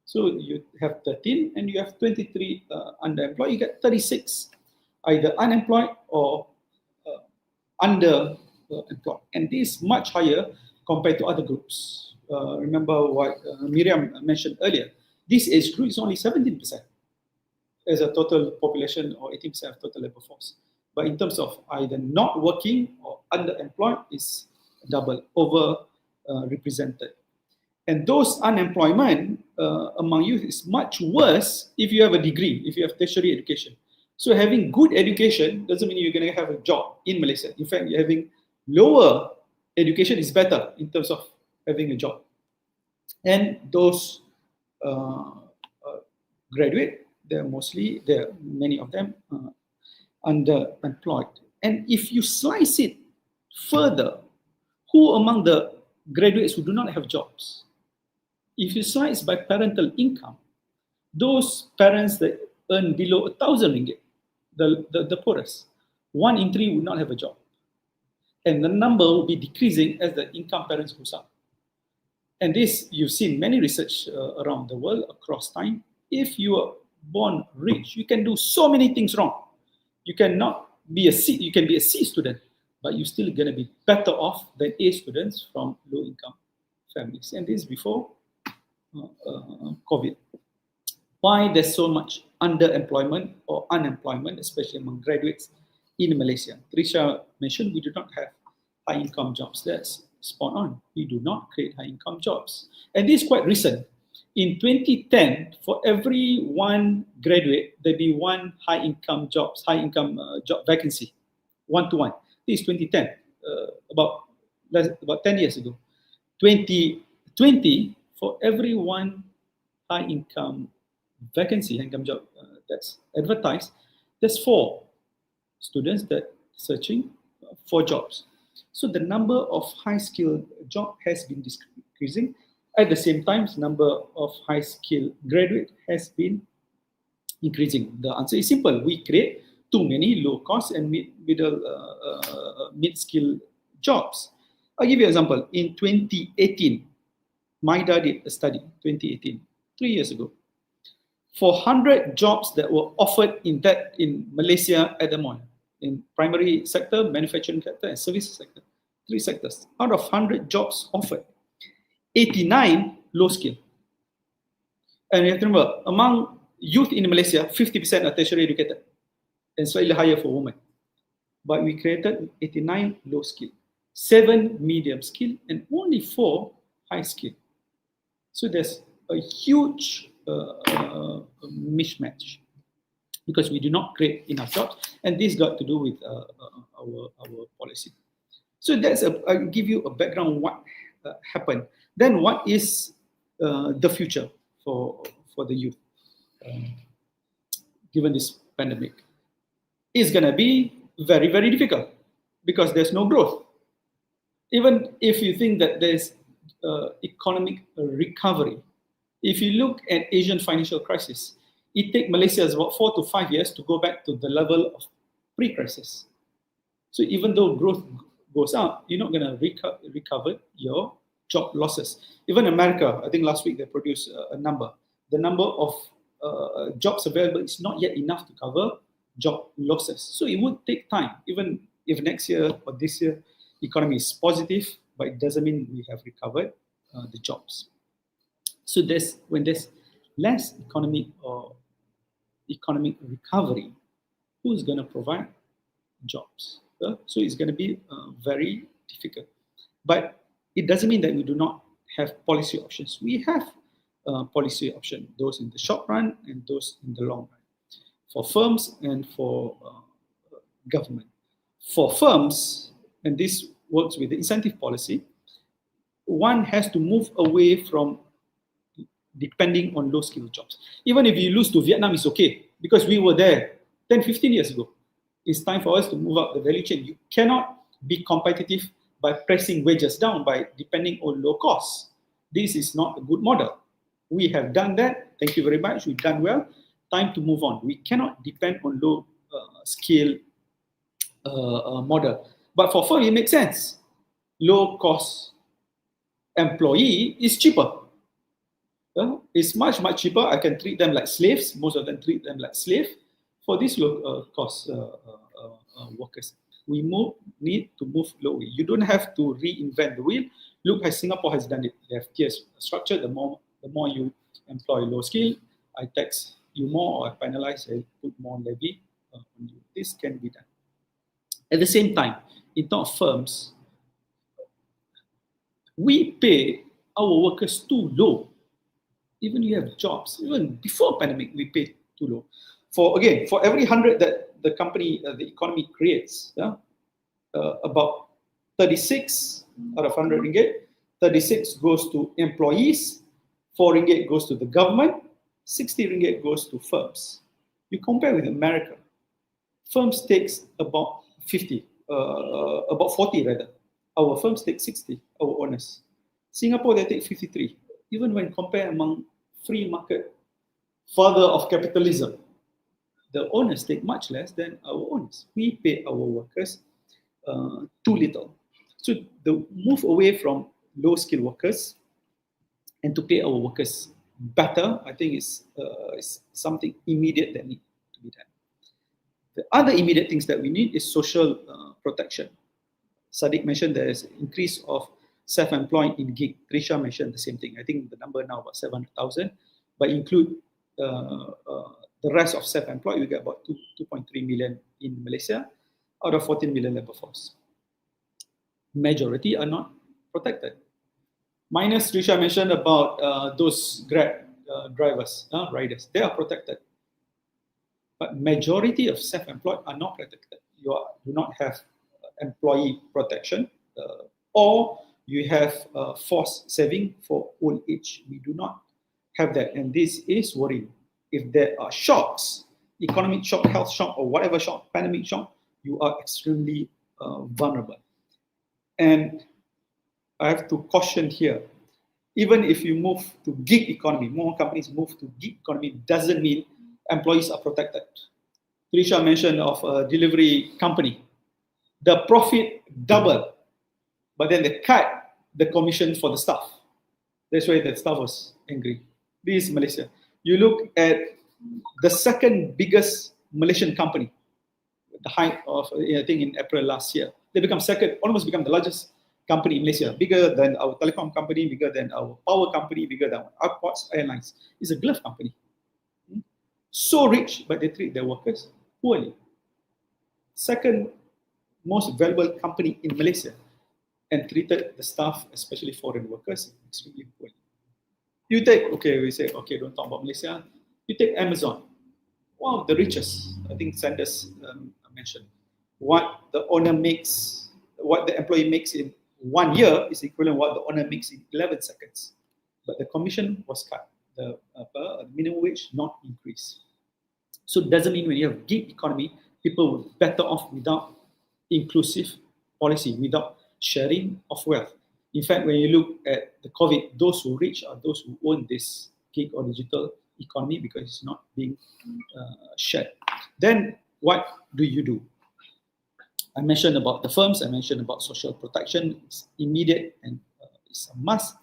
So you have 13 and you have 23 underemployed, you get 36 either unemployed or underemployed. And this is much higher compared to other groups. Remember what Miriam mentioned earlier. This age group is only 17% as a total population, or 18% of total labor force. But in terms of either not working or underemployed, is double, over represented. And those unemployment among youth is much worse if you have a degree, if you have tertiary education. So having good education doesn't mean you're going to have a job in Malaysia. In fact, having lower education is better in terms of having a job. And those graduate, many of them underemployed. And if you slice it further, who among the graduates who do not have jobs? If you slice by parental income, those parents that earn below 1,000 ringgit, the poorest, 1 in 3 would not have a job. And the number will be decreasing as the income parents goes up. And this, you've seen many research around the world across time. If you are born rich, you can do so many things wrong. You cannot be a C, you can be a C student, but you're still going to be better off than A students from low income families. And this is before COVID. Why there's so much underemployment or unemployment, especially among graduates in Malaysia? Trisha mentioned we do not have high income jobs. That's spot on. We do not create high income jobs. And this is quite recent. In 2010, for every one graduate, there'd be one high income job vacancy, 1-to-1. This is 2010, about 10 years ago. 2020, for every one high income vacancy, income job that's advertised, there's 4 students that searching for jobs. So the number of high-skilled job has been decreasing. At the same time, the number of high-skilled graduate has been increasing. The answer is simple. We create too many low-cost and mid-skilled jobs. I'll give you an example. In 2018, MIDA did a study, 2018, 3 years ago. For 100 jobs that were offered in Malaysia at the moment, in primary sector, manufacturing sector, and services sector, 3 sectors. Out of 100 jobs offered, 89 low skill. And you have to remember, among youth in Malaysia, 50% are tertiary educated, and slightly higher for women. But we created 89 low skill, 7 medium skill, and only 4 high skill. So there's a huge mismatch because we do not create enough jobs, and this got to do with our policy. So I'll give you a background on what happened. Then what is the future for the youth given this pandemic? It's going to be very, very difficult because there's no growth. Even if you think that there's economic recovery, if you look at Asian financial crisis, it takes Malaysia about 4 to 5 years to go back to the level of pre-crisis. So even though growth goes up, you're not going to recover your job losses. Even America, I think last week they produced a number. The number of jobs available is not yet enough to cover job losses. So it would take time. Even if next year or this year economy is positive, but it doesn't mean we have recovered the jobs. So when there's less economic recovery, who's going to provide jobs? So it's going to be very difficult. But it doesn't mean that we do not have policy options. We have policy options, those in the short run and those in the long run, for firms and for government. For firms, and this works with the incentive policy, one has to move away from depending on low-skill jobs. Even if you lose to Vietnam, it's okay, because we were there 10, 15 years ago. It's time for us to move up the value chain. You cannot be competitive by pressing wages down, by depending on low costs. This is not a good model. We have done that. Thank you very much. We've done well. Time to move on. We cannot depend on low-skill model. But for firm, it makes sense. Low-cost employee is cheaper. It's much, much cheaper. I can treat them like slaves. Most of them treat them like slaves. For these low-cost workers, we need to move low. You don't have to reinvent the wheel. Look how Singapore has done it. They have tier structure. The more you employ low skill, I tax you more, or I penalize, I put more levy on you. This can be done. At the same time, in terms of firms, we pay our workers too low. Even you have jobs, even before pandemic, we pay too low. For every 100 that the economy creates, about 36 out of 100 ringgit, 36 goes to employees, 4 ringgit goes to the government, 60 ringgit goes to firms. You compare with America, firms takes about 40 rather. Our firms take 60, our owners. Singapore, they take 53. Even when compared among free market, father of capitalism, the owners take much less than our owners. We pay our workers too little. So the move away from low-skilled workers and to pay our workers better, I think is something immediate that needs to be done. The other immediate things that we need is social protection. Sadiq mentioned there is an increase of self-employed in gig. Trisha mentioned the same thing. I think the number now about 700,000, but include the rest of self-employed, we get about 2.3 million in Malaysia out of 14 million labor force. Majority are not protected. Minus Trisha mentioned about those Grab drivers, riders, they are protected. But majority of self-employed are not protected. You do not have employee protection, or you have forced saving for old age. We do not have that, and this is worrying. If there are shocks, economic shock, health shock, or whatever shock, pandemic shock, you are extremely vulnerable. And I have to caution here, even if you move to gig economy, more companies move to gig economy, doesn't mean employees are protected. Trisha mentioned of a delivery company. The profit doubled, but then they cut the commission for the staff. That's why the staff was angry. This is Malaysia. You look at the second biggest Malaysian company, the height of, I think in April last year, they become second, almost become the largest company in Malaysia, bigger than our telecom company, bigger than our power company, bigger than our airports, airlines. It's a glove company. So rich, but they treat their workers poorly. Second most valuable company in Malaysia, and treated the staff, especially foreign workers, extremely poorly. You take, we say, don't talk about Malaysia. You take Amazon, one of the richest. I think Sanders mentioned. What the owner makes, what the employee makes in 1 year is equivalent to what the owner makes in 11 seconds. But the commission was cut. The minimum wage not increased. So it doesn't mean when you have gig economy, people will better off without inclusive policy, without sharing of wealth. In fact, when you look at the COVID, those who rich are those who own this gig or digital economy because it's not being shared. Then what do you do? I mentioned about the firms, I mentioned about social protection. It's immediate and it's a must.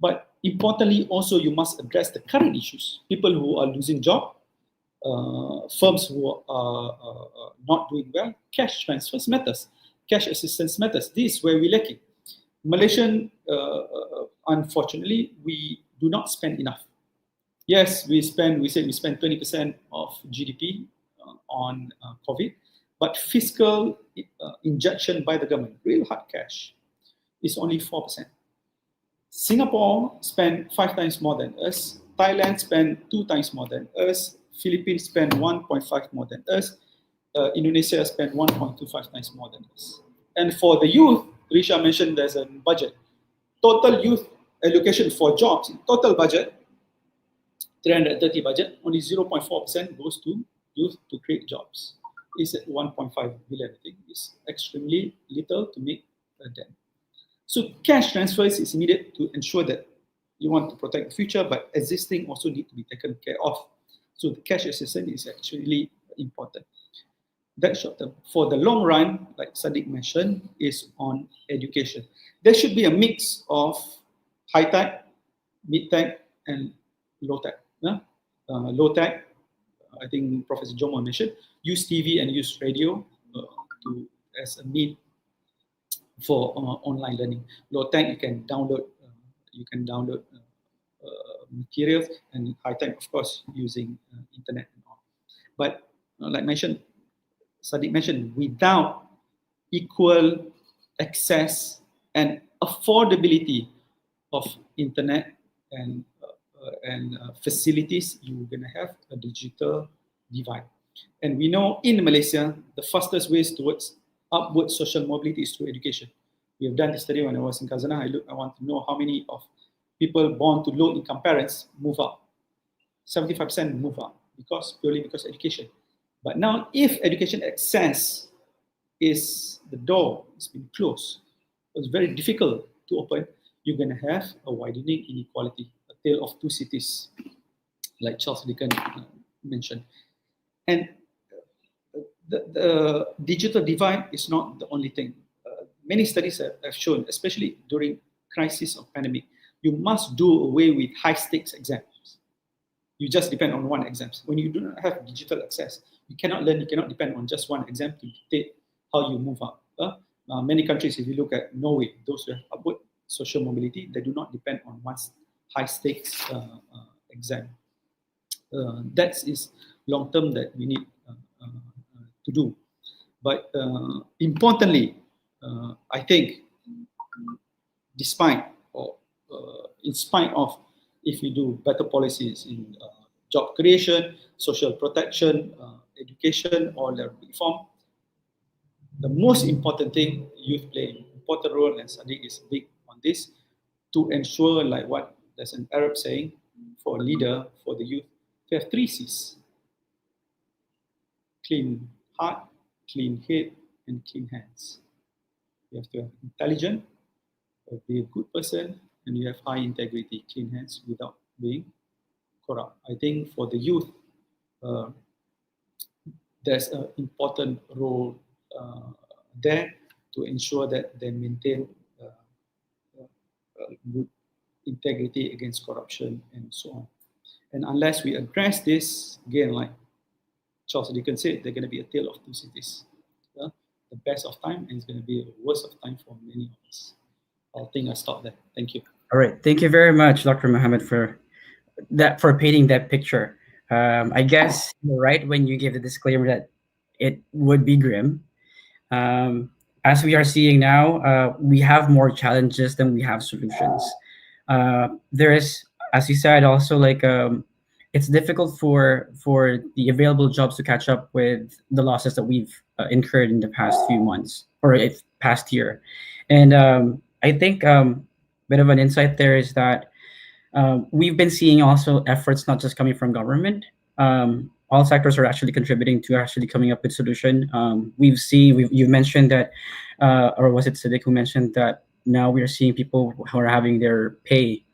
But importantly, also you must address the current issues. People who are losing job, firms who are not doing well, cash transfers matters, cash assistance matters. This is where we're lacking. Malaysian, unfortunately, we do not spend enough. Yes, we spend 20% of GDP on COVID, but fiscal injection by the government, real hard cash, is only 4%. Singapore spend 5 times more than us. Thailand spend 2 times more than us. Philippines spend 1.5 more than us. Indonesia spend 1.25 times more than us. And for the youth, Risha mentioned there's a budget. Total youth allocation for jobs, total budget, 330 budget, only 0.4% goes to youth to create jobs. It's at 1.5 billion, I think. It's extremely little to make a dent. So cash transfers is needed to ensure that you want to protect the future, but existing also need to be taken care of. So the cash assistance is actually important. That's short term. For the long run, like Sadiq mentioned, is on education. There should be a mix of high tech, mid tech, and low tech. Low tech, I think Professor Jomo mentioned, use TV and use radio as a mean for online learning. Low tech, you can download materials, and high tech, of course, using internet and all. But like Sadiq mentioned, without equal access and affordability of internet and facilities, you're going to have a digital divide. And we know in Malaysia, the fastest ways towards upward social mobility is through education. We have done this study when I was in Kazana. I want to know how many of people born to low-income parents move up. 75% move up purely because education. But now, if education access is the door, it's been closed, it's very difficult to open, you're going to have a widening inequality, a tale of two cities, like Charles Dickens mentioned. And the digital divide is not the only thing. Many studies have shown, especially during crisis or pandemic, you must do away with high-stakes exams. You just depend on one exam. When you do not have digital access, you cannot learn, you cannot depend on just one exam to dictate how you move up. Many countries, if you look at Norway, those who have upward social mobility, they do not depend on one high-stakes exam. That is long-term that we need to do. But importantly, I think, despite or in spite of, if you do better policies in job creation, social protection, education, or the reform, the most important thing, youth play an important role, and Sadiq is big on this, to ensure, like what there's an Arab saying, for a leader, for the youth, to have 3 C's: clean heart, clean head, and clean hands. You have to have intelligent, be a good person, and you have high integrity, clean hands without being corrupt. I think for the youth, there's an important role there to ensure that they maintain good integrity against corruption and so on. And unless we address this, again, like Charles Dickens said, they're going to be a tale of two cities. The best of time, and it's going to be the worst of time for many of us. I think I stop there. Thank you. All right. Thank you very much, Dr. Mohammed, for painting that picture. I guess you're right when you give the disclaimer that it would be grim. As we are seeing now, we have more challenges than we have solutions. There is, as you said, also it's difficult for the available jobs to catch up with the losses that we've incurred in the past few months or past year. And I think bit of an insight there is that we've been seeing also efforts not just coming from government. All sectors are actually contributing to actually coming up with solution. You've mentioned that, or was it Sadiq who mentioned that now we are seeing people who are having their pay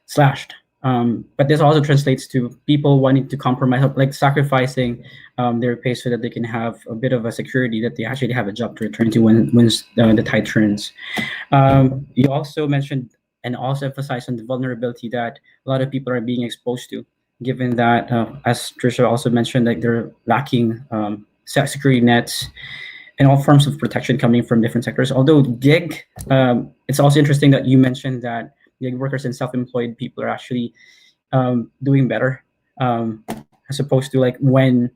slashed. But this also translates to people wanting to compromise, like sacrificing their pay so that they can have a bit of a security that they actually have a job to return to when the tide turns. You also mentioned and also emphasized on the vulnerability that a lot of people are being exposed to, given that, as Trisha also mentioned, like they're lacking security nets and all forms of protection coming from different sectors. Although gig, it's also interesting that you mentioned that gig workers and self-employed people are actually doing better, as opposed to like when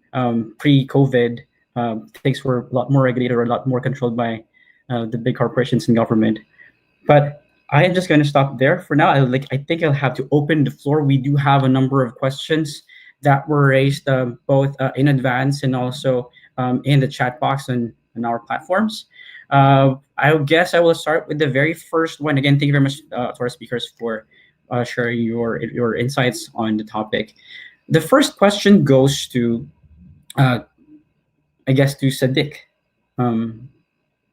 pre-COVID, things were a lot more regulated or a lot more controlled by the big corporations and government. But I am just going to stop there for now. I think I'll have to open the floor. We do have a number of questions that were raised both in advance and also in the chat box on our platforms. I guess I will start with the very first one. Again, thank you very much to our speakers for sharing your insights on the topic. The first question goes to, I guess, to Sadiq.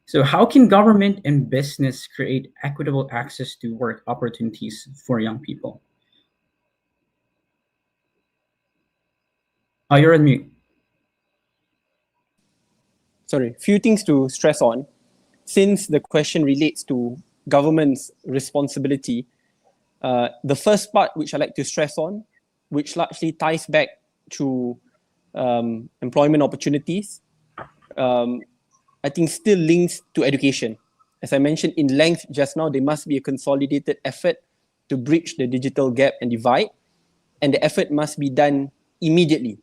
So how can government and business create equitable access to work opportunities for young people? Oh, you're on mute. Sorry, few things to stress on. Since the question relates to government's responsibility, the first part which I like to stress on, which largely ties back to employment opportunities, I think still links to education. As I mentioned in length just now, there must be a consolidated effort to bridge the digital gap and divide, and the effort must be done immediately.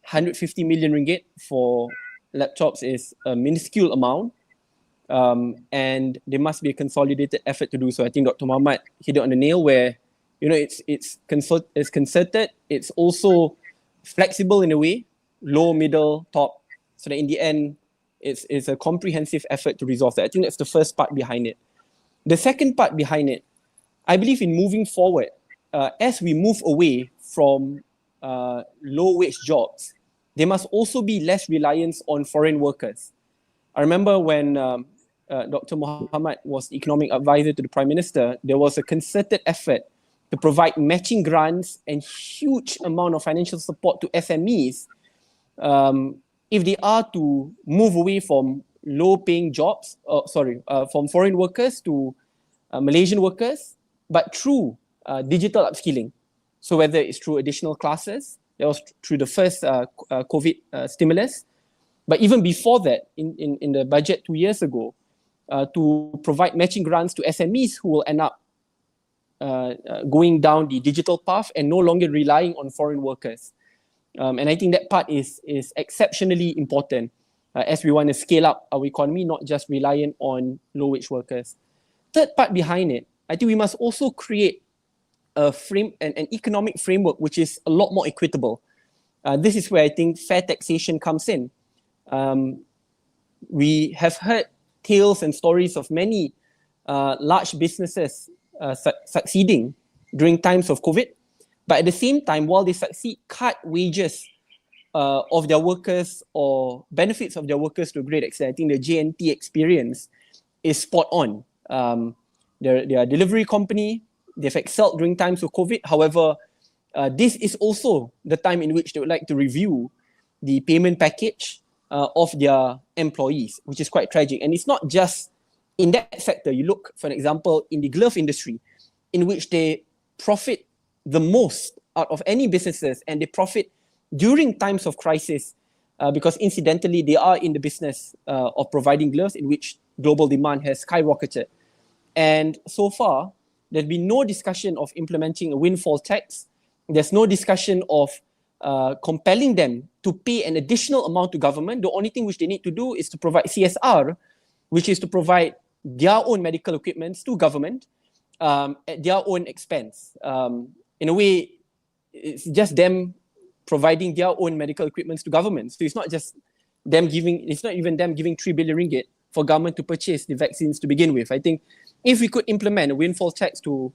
150 million ringgit for laptops is a minuscule amount, and there must be a consolidated effort to do so. I think Dr. Muhammad hit it on the nail where, it's concerted, it's also flexible in a way, low, middle, top, so that in the end, it's a comprehensive effort to resolve that. I think that's the first part behind it. The second part behind it, I believe in moving forward, as we move away from low-wage jobs, there must also be less reliance on foreign workers. I remember when Dr. Muhammad was the economic advisor to the Prime Minister, there was a concerted effort to provide matching grants and huge amount of financial support to SMEs if they are to move away from low-paying jobs, from foreign workers to Malaysian workers, but through digital upskilling. So whether it's through additional classes, that was through the first COVID stimulus, but even before that, in the budget 2 years ago, to provide matching grants to SMEs who will end up going down the digital path and no longer relying on foreign workers. And I think that part is exceptionally important as we want to scale up our economy, not just reliant on low-wage workers. Third part behind it, I think we must also create an economic framework which is a lot more equitable. This is where I think fair taxation comes in. We have heard tales and stories of many large businesses succeeding during times of COVID, but at the same time, while they succeed, cut wages of their workers or benefits of their workers to a great extent. I think the JNT experience is spot on. They're a delivery company. They've excelled during times of COVID. However, this is also the time in which they would like to review the payment package of their employees, which is quite tragic. And it's not just in that sector. You look, for an example, in the glove industry, in which they profit the most out of any businesses, and they profit during times of crisis because incidentally, they are in the business of providing gloves in which global demand has skyrocketed. And so far, there's been no discussion of implementing a windfall tax. There's no discussion of compelling them to pay an additional amount to government. The only thing which they need to do is to provide CSR, which is to provide their own medical equipment to government at their own expense. In a way, it's just them providing their own medical equipment to government. So it's not just them giving, it's not even them giving 3 billion ringgit for government to purchase the vaccines to begin with. I think if we could implement a windfall tax to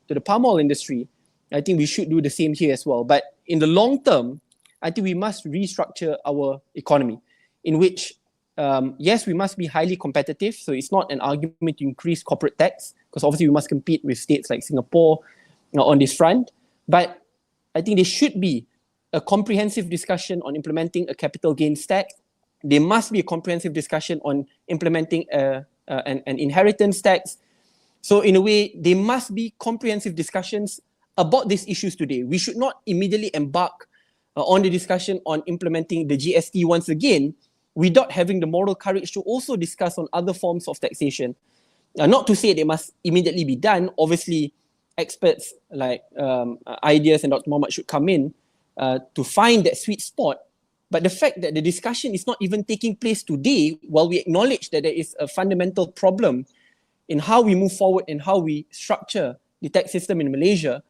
the palm oil industry, I think we should do the same here as well. But in the long term, I think we must restructure our economy in which, yes, we must be highly competitive. So it's not an argument to increase corporate tax, because obviously we must compete with states like Singapore on this front. But I think there should be a comprehensive discussion on implementing a capital gains tax. There must be a comprehensive discussion on implementing an inheritance tax. So in a way, there must be comprehensive discussions about these issues today. We should not immediately embark on the discussion on implementing the GST once again, without having the moral courage to also discuss on other forms of taxation. Not to say they must immediately be done. Obviously, experts like ideas and Dr. Mohammed should come in to find that sweet spot. But the fact that the discussion is not even taking place today, while we acknowledge that there is a fundamental problem in how we move forward and how we structure the tax system in Malaysia,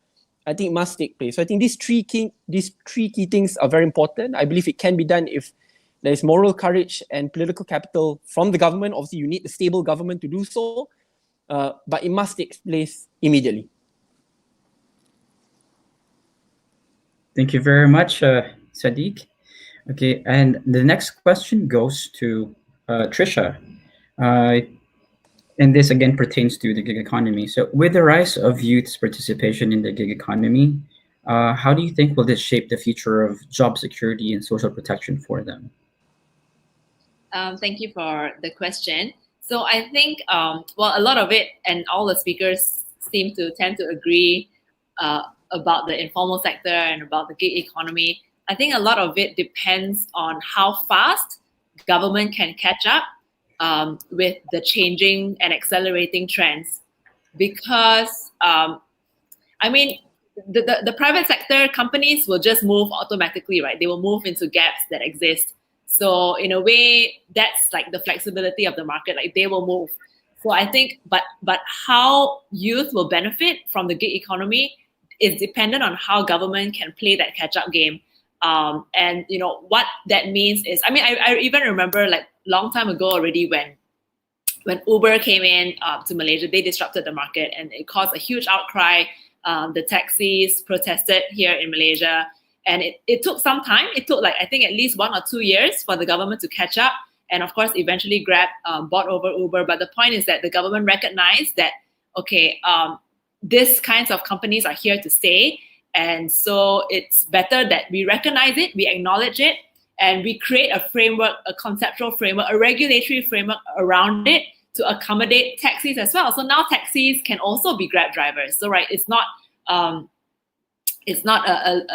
I think it must take place. So I think these three key things are very important. I believe it can be done if there is moral courage and political capital from the government. Obviously, you need a stable government to do so, but it must take place immediately. Thank you very much, Sadiq. Okay, and the next question goes to Trisha. And this again pertains to the gig economy. So, with the rise of youth's participation in the gig economy, how do you think will this shape the future of job security and social protection for them? Thank you for the question. So I think, well, a lot of it, and all the speakers seem to tend to agree about the informal sector and about the gig economy. I think a lot of it depends on how fast government can catch up with the changing and accelerating trends. Because, I mean, the private sector companies will just move automatically, right? They will move into gaps that exist. So in a way, that's like the flexibility of the market, like they will move. So I think, but how youth will benefit from the gig economy is dependent on how government can play that catch-up game. And you know what that means is, I mean, I even remember like long time ago already when Uber came in to Malaysia, they disrupted the market and it caused a huge outcry. The taxis protested here in Malaysia. And it took some time. It took like, I think at least 1 or 2 years for the government to catch up. And of course, eventually Grab bought over Uber. But the point is that the government recognized that, okay, these kinds of companies are here to stay. And so it's better that we recognize it, we acknowledge it, and we create a framework, a conceptual framework, a regulatory framework around it to accommodate taxis as well. So now taxis can also be Grab drivers. So right, it's not a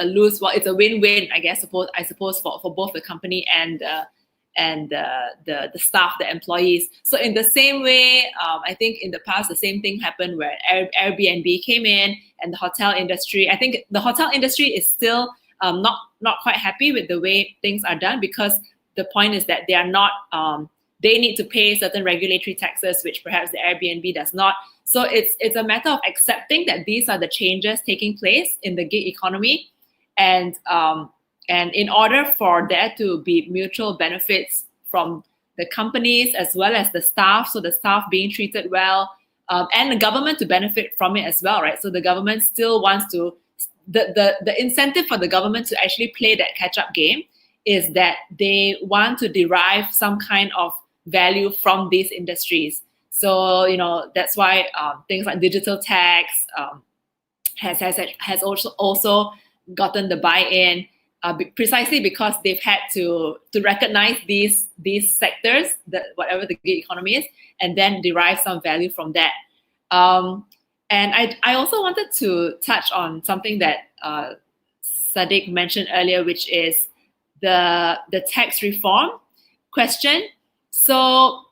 lose. Well, it's a win-win, I suppose for both the company and the staff, the employees. So in the same way, I think in the past the same thing happened where Airbnb came in and the hotel industry. I think the hotel industry is still not quite happy with the way things are done, because the point is that they are not. They need to pay certain regulatory taxes, which perhaps the Airbnb does not. So it's a matter of accepting that these are the changes taking place in the gig economy, and in order for there to be mutual benefits from the companies as well as the staff, so the staff being treated well, and the government to benefit from it as well, right? So the government still wants to, the incentive for the government to actually play that catch-up game is that they want to derive some kind of value from these industries. So, you know, that's why things like digital tax has also gotten the buy-in, precisely because they've had to recognize these sectors, whatever the gig economy is, and then derive some value from that. And I also wanted to touch on something that Sadiq mentioned earlier, which is the tax reform question. So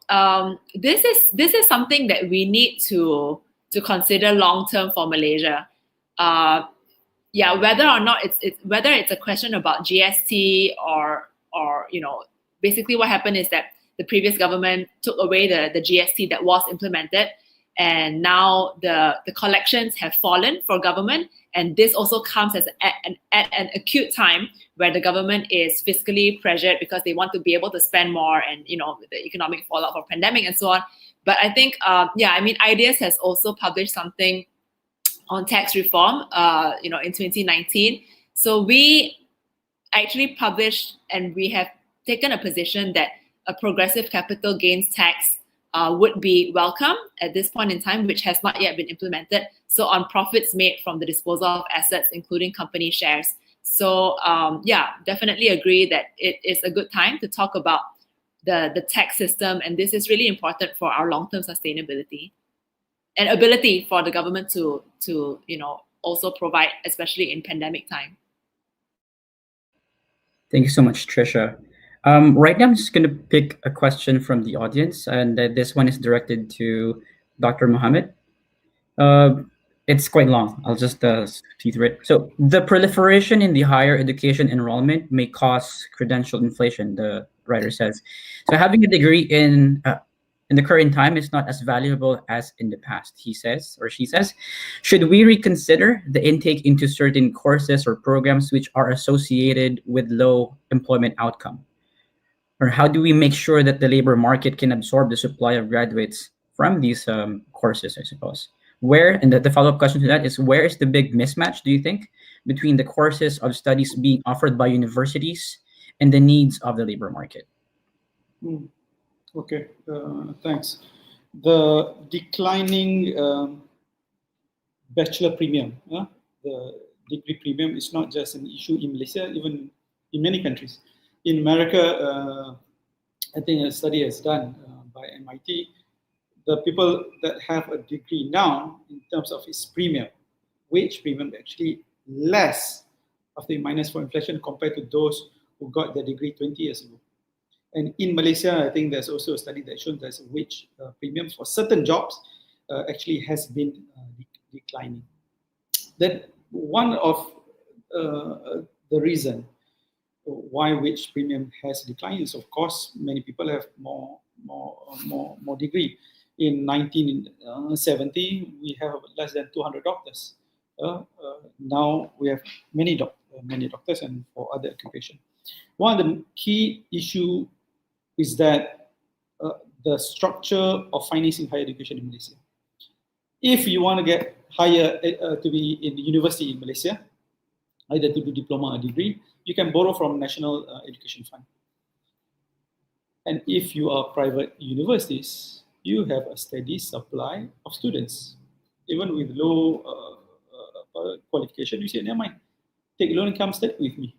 this is something that we need to consider long term for Malaysia. Whether or not whether it's a question about GST or you know, basically what happened is that the previous government took away the GST that was implemented, and now the collections have fallen for government, and this also comes at an acute time where the government is fiscally pressured because they want to be able to spend more, and you know, the economic fallout for pandemic and so on. But I think Ideas has also published something on tax reform in 2019. So we actually published, and we have taken a position that a progressive capital gains tax would be welcome at this point in time, which has not yet been implemented. So on profits made from the disposal of assets, including company shares. So definitely agree that it is a good time to talk about the tax system, and this is really important for our long-term sustainability and ability for the government to also provide, especially in pandemic time. Thank you so much, Trisha. Right now, I'm just going to pick a question from the audience, and this one is directed to Dr. Mohammed. Uh, it's quite long. I'll just see through it. So, the proliferation in the higher education enrollment may cause credential inflation, the writer says. So, having a degree in the current time is not as valuable as in the past, he says, or she says. Should we reconsider the intake into certain courses or programs which are associated with low employment outcome? Or how do we make sure that the labor market can absorb the supply of graduates from these courses, I suppose? Where, and the follow-up question to that is, where is the big mismatch, do you think, between the courses of studies being offered by universities and the needs of the labor market? Okay, thanks. The declining bachelor premium, the degree premium is not just an issue in Malaysia, even in many countries. In America, I think a study has done by MIT. The people that have a degree now, in terms of its premium, wage premium, actually less after you minus for inflation compared to those who got their degree 20 years ago. And in Malaysia, I think there's also a study that shows there's a wage premium for certain jobs actually has been declining. Then one of the reason why wage premium has declined is, of course, many people have more degree. In 1970, we have less than 200 doctors. Now we have many doctors and for other occupation. One of the key issue is that the structure of financing higher education in Malaysia. If you want to get higher to be in university in Malaysia, either to do diploma or degree, you can borrow from National Education Fund. And if you are private universities, you have a steady supply of students. Even with low qualification, you say, never mind, take loan income study with me.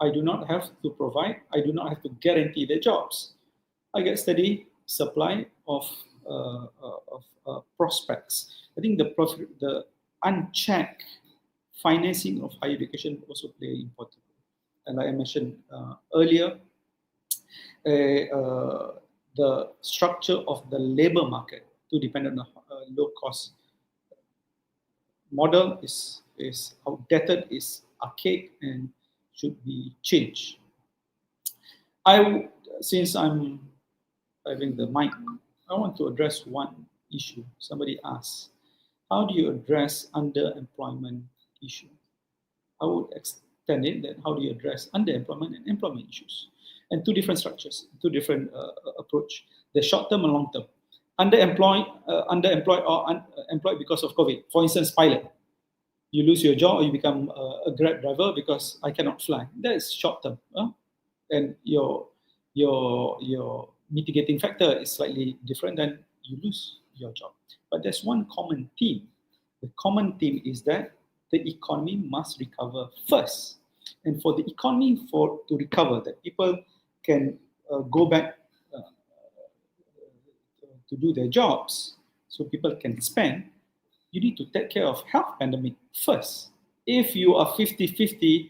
I do not have to provide, I do not have to guarantee their jobs. I get steady supply of prospects. I think the unchecked financing of higher education also play an important role. And like I mentioned earlier, the structure of the labor market to depend on a low cost model is outdated, is archaic, and should be changed. Since I'm having the mic, I want to address one issue. Somebody asked, how do you address underemployment issue? I would extend it that how do you address underemployment and employment issues? And two different structures, two different approach. The short term and long term. Underemployed or employed because of COVID. For instance, pilot. You lose your job or you become a Grab driver because I cannot fly. That is short term. And your mitigating factor is slightly different than you lose your job. But there's one common theme. The common theme is that the economy must recover first. And for the economy to recover, that people can go back to do their jobs, so people can spend, you need to take care of health pandemic first. If you are 50-50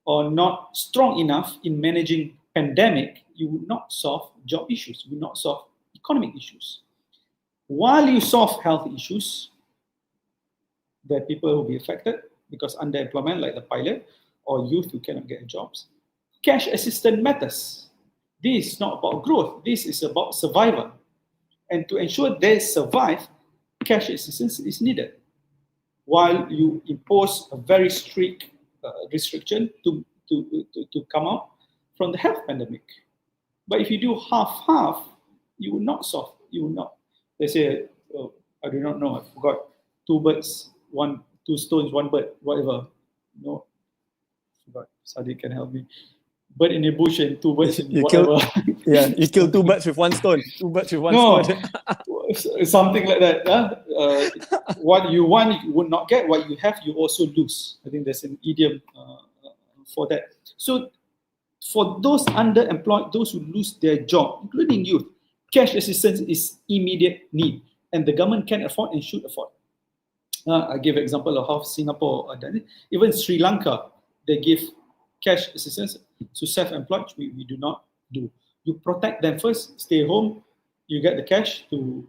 or not strong enough in managing pandemic, you will not solve job issues, you will not solve economic issues. While you solve health issues, there are people who will be affected because underemployment, like the pilot, or youth who cannot get jobs. Cash assistance matters. This is not about growth, this is about survival. And to ensure they survive, cash assistance is needed. While you impose a very strict restriction to come out from the health pandemic. But if you do half-half, you will not solve, you will not. They say, I do not know, I forgot, two stones, one bird, whatever. No, forgot, Sadiq can help me. Bird in a bush and two birds in whatever. You kill two birds with one stone. Two birds with one stone. Something like that. What you want, you would not get. What you have, you also lose. I think there's an idiom for that. So for those underemployed, those who lose their job, including youth, cash assistance is immediate need. And the government can afford and should afford. I give an example of how Singapore done it. Even Sri Lanka, they give cash assistance to self-employed. We do not do. You protect them first, stay home, you get the cash to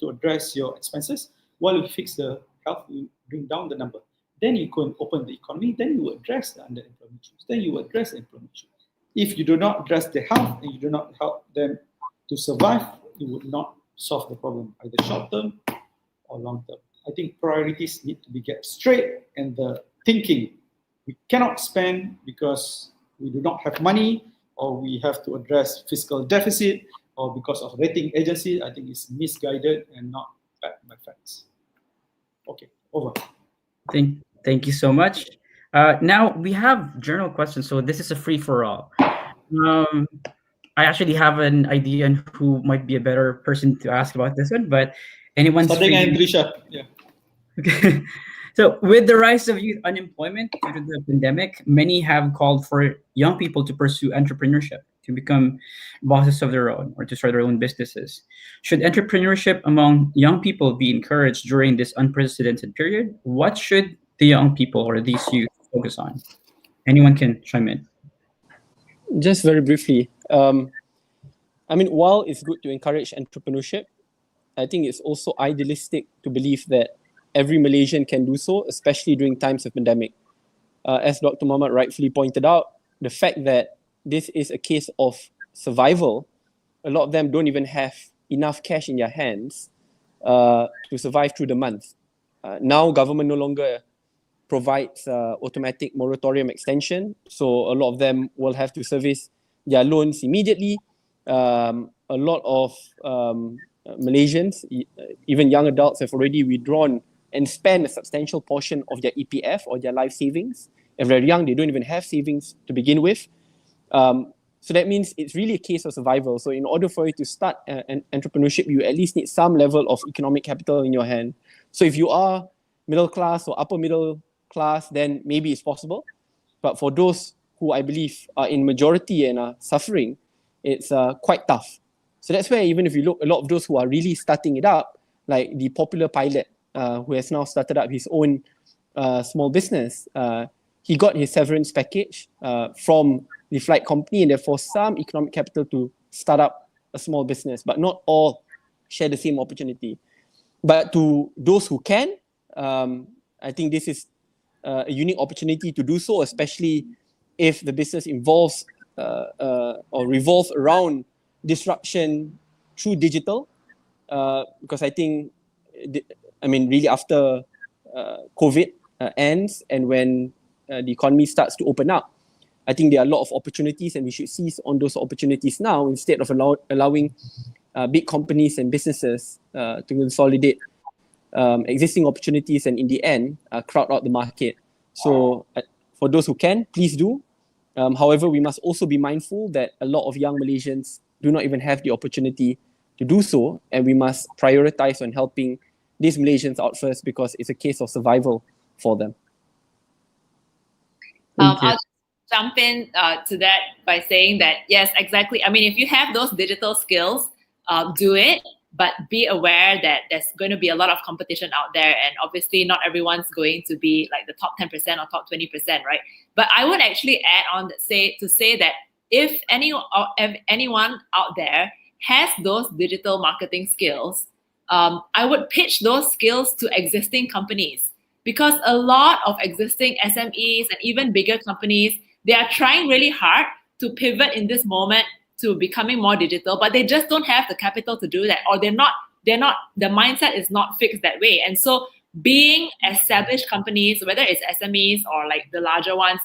address your expenses while you fix the health, you bring down the number. Then you can open the economy, then you address the underemployment issues, then you address the employment issues. If you do not address the health and you do not help them to survive, you would not solve the problem, either short term or long term. I think priorities need to be get straight, and the thinking, we cannot spend because we do not have money, or we have to address fiscal deficit, or because of rating agencies. I think it's misguided and not backed by facts. Okay, over. Thank you so much. Now we have journal questions, so this is a free for all. I actually have an idea on who might be a better person to ask about this one, but anyone's Starting free. and Trisha. Yeah. Okay. So, with the rise of youth unemployment due to the pandemic, many have called for young people to pursue entrepreneurship, to become bosses of their own, or to start their own businesses. Should entrepreneurship among young people be encouraged during this unprecedented period? What should the young people or these youth focus on? Anyone can chime in. Just very briefly, I mean, while it's good to encourage entrepreneurship, I think it's also idealistic to believe that every Malaysian can do so, especially during times of pandemic. As Dr. Mohamad rightfully pointed out, the fact that this is a case of survival, a lot of them don't even have enough cash in their hands to survive through the month. Now, government no longer provides automatic moratorium extension, so a lot of them will have to service their loans immediately. A lot of Malaysians, even young adults, have already withdrawn and spent a substantial portion of their EPF or their life savings. If they're young, they don't even have savings to begin with. So that means it's really a case of survival. So in order for you to start an entrepreneurship, you at least need some level of economic capital in your hand. So if you are middle class or upper middle class, then maybe it's possible. But for those who I believe are in majority and are suffering, it's quite tough. So that's where even if you look, a lot of those who are really starting it up, like the popular pilot who has now started up his own small business, he got his severance package from the flight company and therefore some economic capital to start up a small business, but not all share the same opportunity. But to those who can, I think this is a unique opportunity to do so, especially if the business involves or revolves around disruption through digital, because I think, really after COVID ends and when the economy starts to open up, I think there are a lot of opportunities and we should seize on those opportunities now instead of allowing big companies and businesses to consolidate existing opportunities and in the end crowd out the market. So for those who can, please do. However, we must also be mindful that a lot of young Malaysians do not even have the opportunity to do so, and we must prioritize on helping these Malaysians out first because it's a case of survival for them. I'll just jump in to that by saying that, yes, exactly. I mean, if you have those digital skills, do it, but be aware that there's going to be a lot of competition out there. And obviously not everyone's going to be like the top 10% or top 20%, right? But I would actually add on that say that if anyone out there has those digital marketing skills, I would pitch those skills to existing companies, because a lot of existing SMEs and even bigger companies, they are trying really hard to pivot in this moment to becoming more digital, but they just don't have the capital to do that, or the mindset is not fixed that way. And so being established companies, whether it's SMEs or like the larger ones,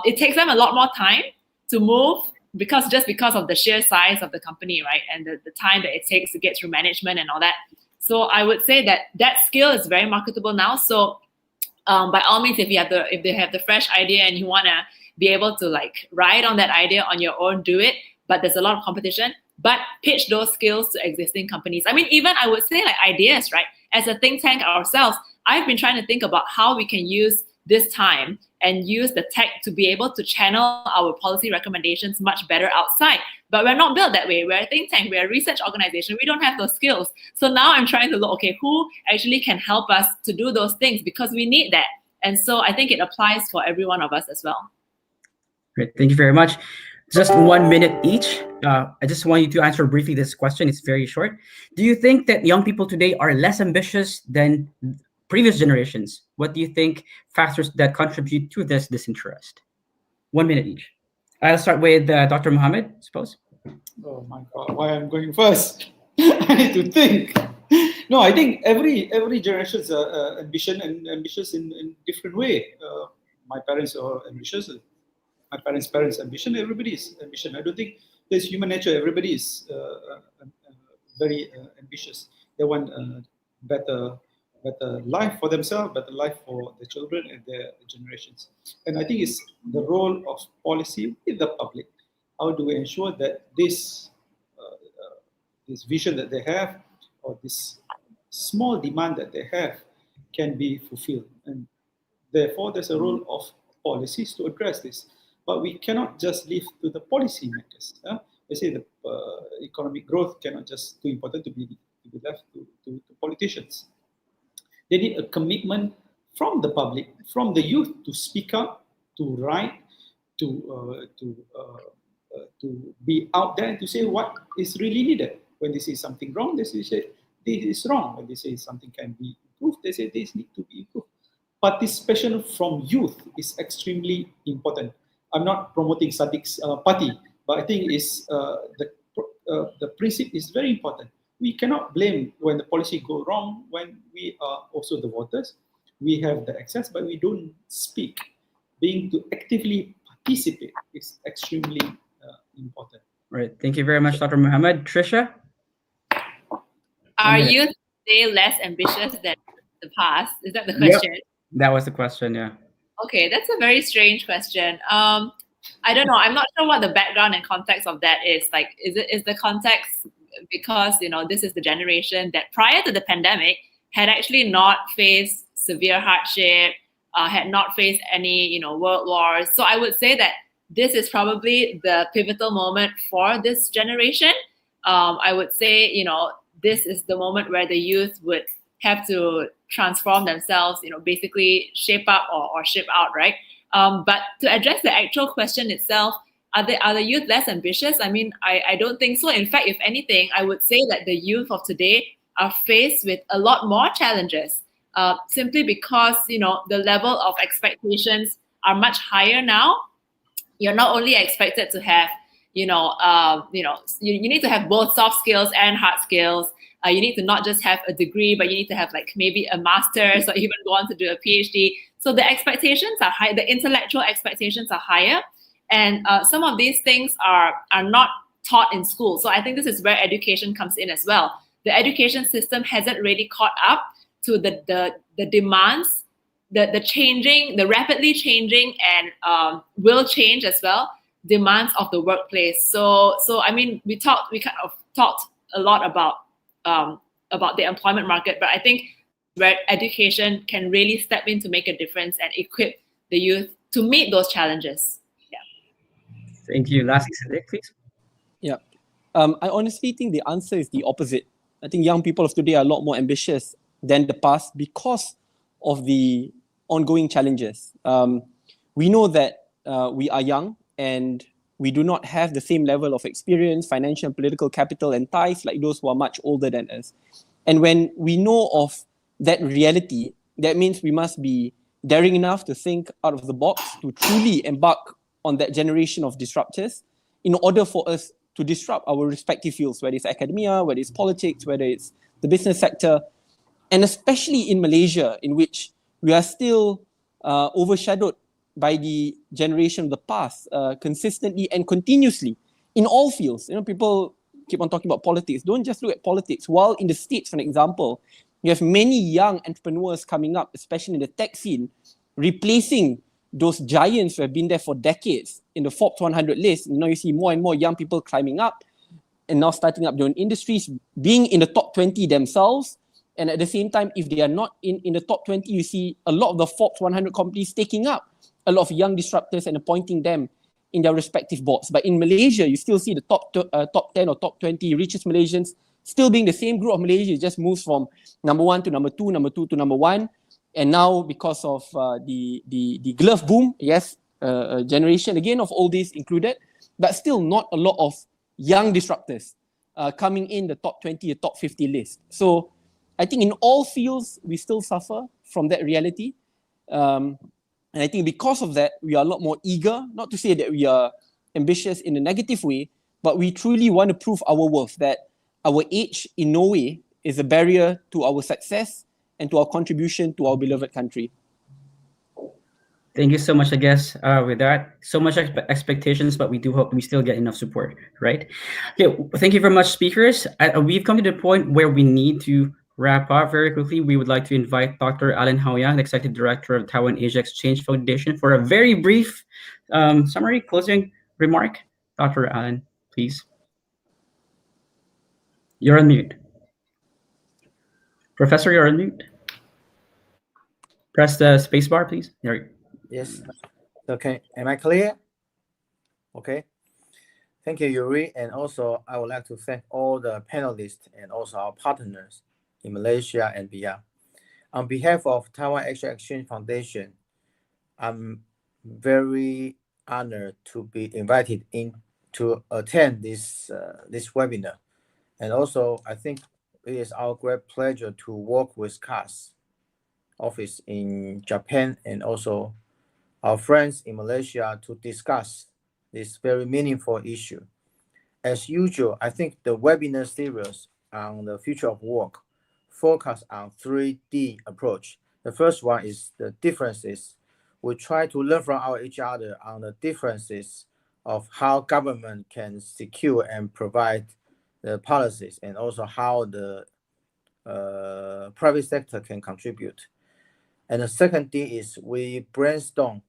it takes them a lot more time to move because of the sheer size of the company, right? And the time that it takes to get through management and all that. So I would say that skill is very marketable now. So by all means, if they have the fresh idea and you want to be able to like ride on that idea on your own, do it. But there's a lot of competition. But pitch those skills to existing companies. I mean, even I would say like ideas, right? As a think tank ourselves, I've been trying to think about how we can use this time and use the tech to be able to channel our policy recommendations much better outside. But we're not built that way. We're a think tank. We're a research organization. We don't have those skills. So now I'm trying to look, okay, who actually can help us to do those things, because we need that. And so I think it applies for every one of us as well. Great. Thank you very much. Just 1 minute each. I just want you to answer briefly this question. It's very short. Do you think that young people today are less ambitious than previous generations? What do you think factors that contribute to this disinterest? 1 minute each. I'll start with Dr. Mohammed, suppose. Oh my God, why I'm going first? I need to think. No, I think every generation's ambition and ambitious in different way. My parents are ambitious. My parents' ambition. Everybody's ambition. I don't think there's human nature. Everybody is very ambitious. They want better life for themselves, better life for their children and their generations. And I think it's the role of policy with the public. How do we ensure that this vision that they have, or this small demand that they have, can be fulfilled? And therefore, there's a role of policies to address this. But we cannot just leave to the policy makers. They say the economic growth cannot just too important to be left to politicians. They need a commitment from the public, from the youth, to speak up, to write, to be out there and to say what is really needed. When they say something wrong, they say this is wrong. When they say something can be improved, they say this needs to be improved. Participation from youth is extremely important. I'm not promoting Sadiq's party, but I think the principle is very important. We cannot blame when the policy go wrong when we are also the voters. We have the access, but we don't speak. Being to actively participate is extremely important. Right. Thank you very much, Dr. Mohammed. Trisha? Are youth today less ambitious than the past? Is that the question? Yep. That was the question, yeah. Okay, that's a very strange question. I don't know. I'm not sure what the background and context of that is. Like, is the context because this is the generation that prior to the pandemic had actually not faced severe hardship, had not faced any world wars. So I would say that this is probably the pivotal moment for this generation. I would say this is the moment where the youth would have to transform themselves, basically shape up or ship out, right? But to address the actual question itself, are the youth less ambitious? I mean, I don't think so. In fact, if anything, I would say that the youth of today are faced with a lot more challenges, simply because the level of expectations are much higher now. You're not only expected to have you need to have both soft skills and hard skills. You need to not just have a degree, but you need to have like maybe a master's or even go on to do a PhD. So the expectations are high. The intellectual expectations are higher, and some of these things are not taught in school. So I think this is where education comes in as well. The education system hasn't really caught up to the demands, the rapidly changing and will change as well demands of the workplace. So I mean, we kind of talked a lot about the employment market, but I think where education can really step in to make a difference and equip the youth to meet those challenges. Yeah. Thank you. Lastly, Sadiq, please. Yeah. I honestly think the answer is the opposite. I think young people of today are a lot more ambitious than the past because of the ongoing challenges. We know that we are young and we do not have the same level of experience, financial and political capital and ties like those who are much older than us. And when we know of that reality, that means we must be daring enough to think out of the box, to truly embark on that generation of disruptors in order for us to disrupt our respective fields, whether it's academia, whether it's politics, whether it's the business sector, and especially in Malaysia, in which we are still overshadowed by the generation of the past, consistently and continuously in all fields. People keep on talking about politics. Don't just look at politics. While in the States, for example, you have many young entrepreneurs coming up, especially in the tech scene, replacing those giants who have been there for decades in the Forbes 100 list. You see more and more young people climbing up and now starting up their own industries, being in the top 20 themselves. And at the same time, if they are not in the top 20, you see a lot of the Forbes 100 companies taking up a lot of young disruptors and appointing them in their respective boards. But in Malaysia, you still see the top 10 or top 20 richest Malaysians still being the same group of Malaysians. It just moves from number 1 to number 2, number 2 to number 1. And now because of the glove boom, yes, generation again of all these included, but still not a lot of young disruptors coming in the top 20 or top 50 list. So I think in all fields, we still suffer from that reality. And I think because of that, we are a lot more eager, not to say that we are ambitious in a negative way, but we truly want to prove our worth, that our age in no way is a barrier to our success and to our contribution to our beloved country. Thank you so much, I guess, with that. So much expectations, but we do hope we still get enough support, right? Okay, thank you very much, speakers. We've come to the point where we need to wrap up very quickly. We would like to invite Dr. Alan Haoyang, the Executive Director of Taiwan Asia Exchange Foundation, for a very brief summary, closing remark. Dr. Alan, please. You're on mute. Professor, you're on mute. Press the space bar, please. There. Yes. Okay. Am I clear? Okay. Thank you, Yuri. And also, I would like to thank all the panelists and also our partners in Malaysia and beyond. On behalf of Taiwan Asia Exchange Foundation, I'm very honored to be invited in to attend this webinar. And also, I think it is our great pleasure to work with CAS office in Japan and also our friends in Malaysia to discuss this very meaningful issue. As usual, I think the webinar series on the future of work focus on 3D approach. The first one is the differences. We try to learn from each other on the differences of how government can secure and provide the policies, and also how the private sector can contribute. And the second thing is we brainstorm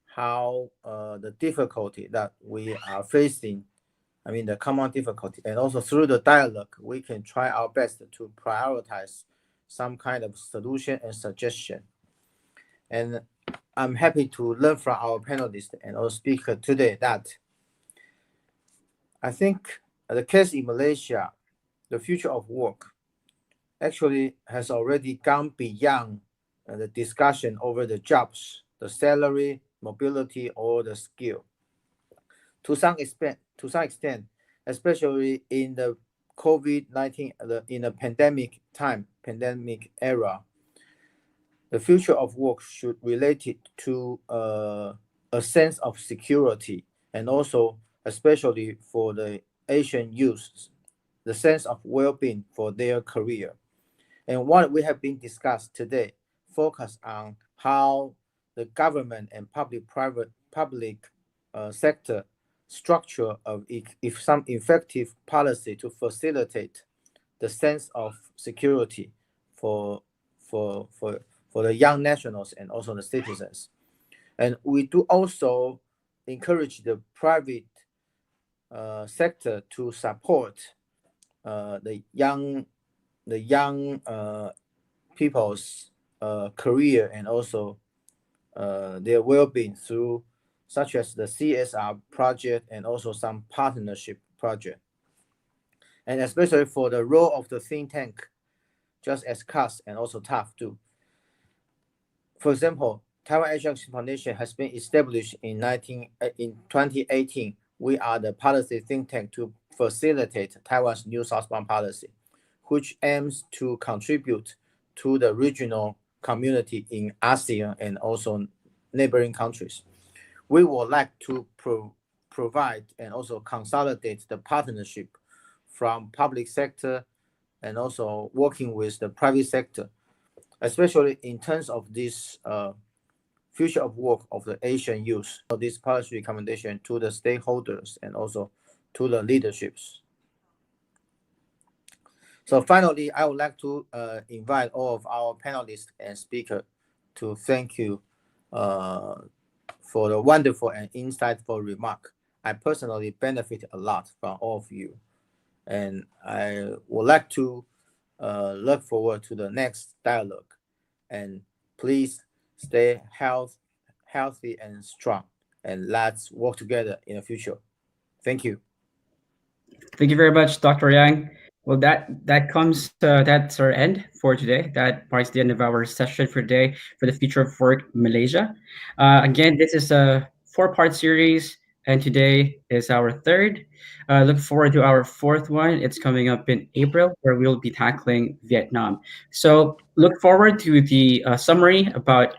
how the difficulty that we are facing, I mean the common difficulty, and also through the dialogue, we can try our best to prioritize some kind of solution and suggestion. And I'm happy to learn from our panelists and our speaker today that I think the case in Malaysia, the future of work, actually has already gone beyond the discussion over the jobs, the salary, mobility, or the skill. To some extent, especially in the COVID-19, in the pandemic era, the future of work should relate it to a sense of security, and also, especially for the Asian youth, the sense of well-being for their career. And what we have been discussed today focus on how the government and public sector structure of if some effective policy to facilitate the sense of security for the young nationals and also the citizens. And we do also encourage the private sector to support the young people's career and also their well-being through such as the CSR project and also some partnership project. And especially for the role of the think tank, just as CAS and also TAF do. For example, Taiwan Asia Foundation has been established in 2018. We are the policy think tank to facilitate Taiwan's new southbound policy, which aims to contribute to the regional community in ASEAN and also neighboring countries. We would like to provide and also consolidate the partnership from public sector and also working with the private sector, especially in terms of this future of work of the Asian youth. So this policy recommendation to the stakeholders and also to the leaderships. So finally, I would like to invite all of our panelists and speakers to thank you for the wonderful and insightful remark. I personally benefit a lot from all of you. And I would like to look forward to the next dialogue. And please stay healthy and strong. And let's work together in the future. Thank you. Thank you very much, Dr. Yang. Well, that's our end for today. That marks the end of our session for today for the Future of Work Malaysia. Again, this is a 4-part series and today is our third. Look forward to our fourth one. It's coming up in April, where we'll be tackling Vietnam. So look forward to the summary about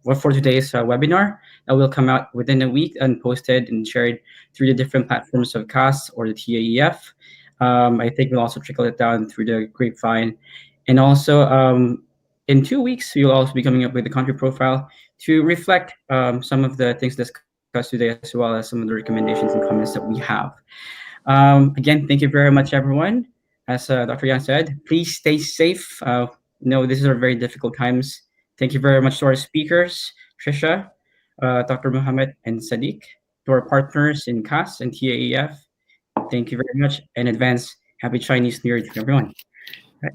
what for today's webinar. That will come out within a week and posted and shared through the different platforms of CAS or the TAEF. I think we'll also trickle it down through the grapevine. And also, in 2 weeks, we'll also be coming up with a country profile to reflect some of the things discussed today, as well as some of the recommendations and comments that we have. Again, thank you very much, everyone. As Dr. Yan said, please stay safe. No, these are very difficult times. Thank you very much to our speakers, Trisha, Dr. Muhammad, and Sadiq, to our partners in CAS and TAEF. Thank you very much. In advance, happy Chinese New Year to everyone.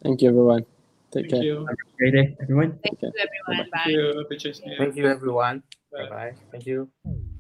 Thank you, everyone. Take Thank care. you. Have a great day, everyone. Thank you, Okay. everyone. Bye-bye. Bye. Thank you. Happy Chinese New Year. Thank you, everyone. Bye. Bye bye. Thank you.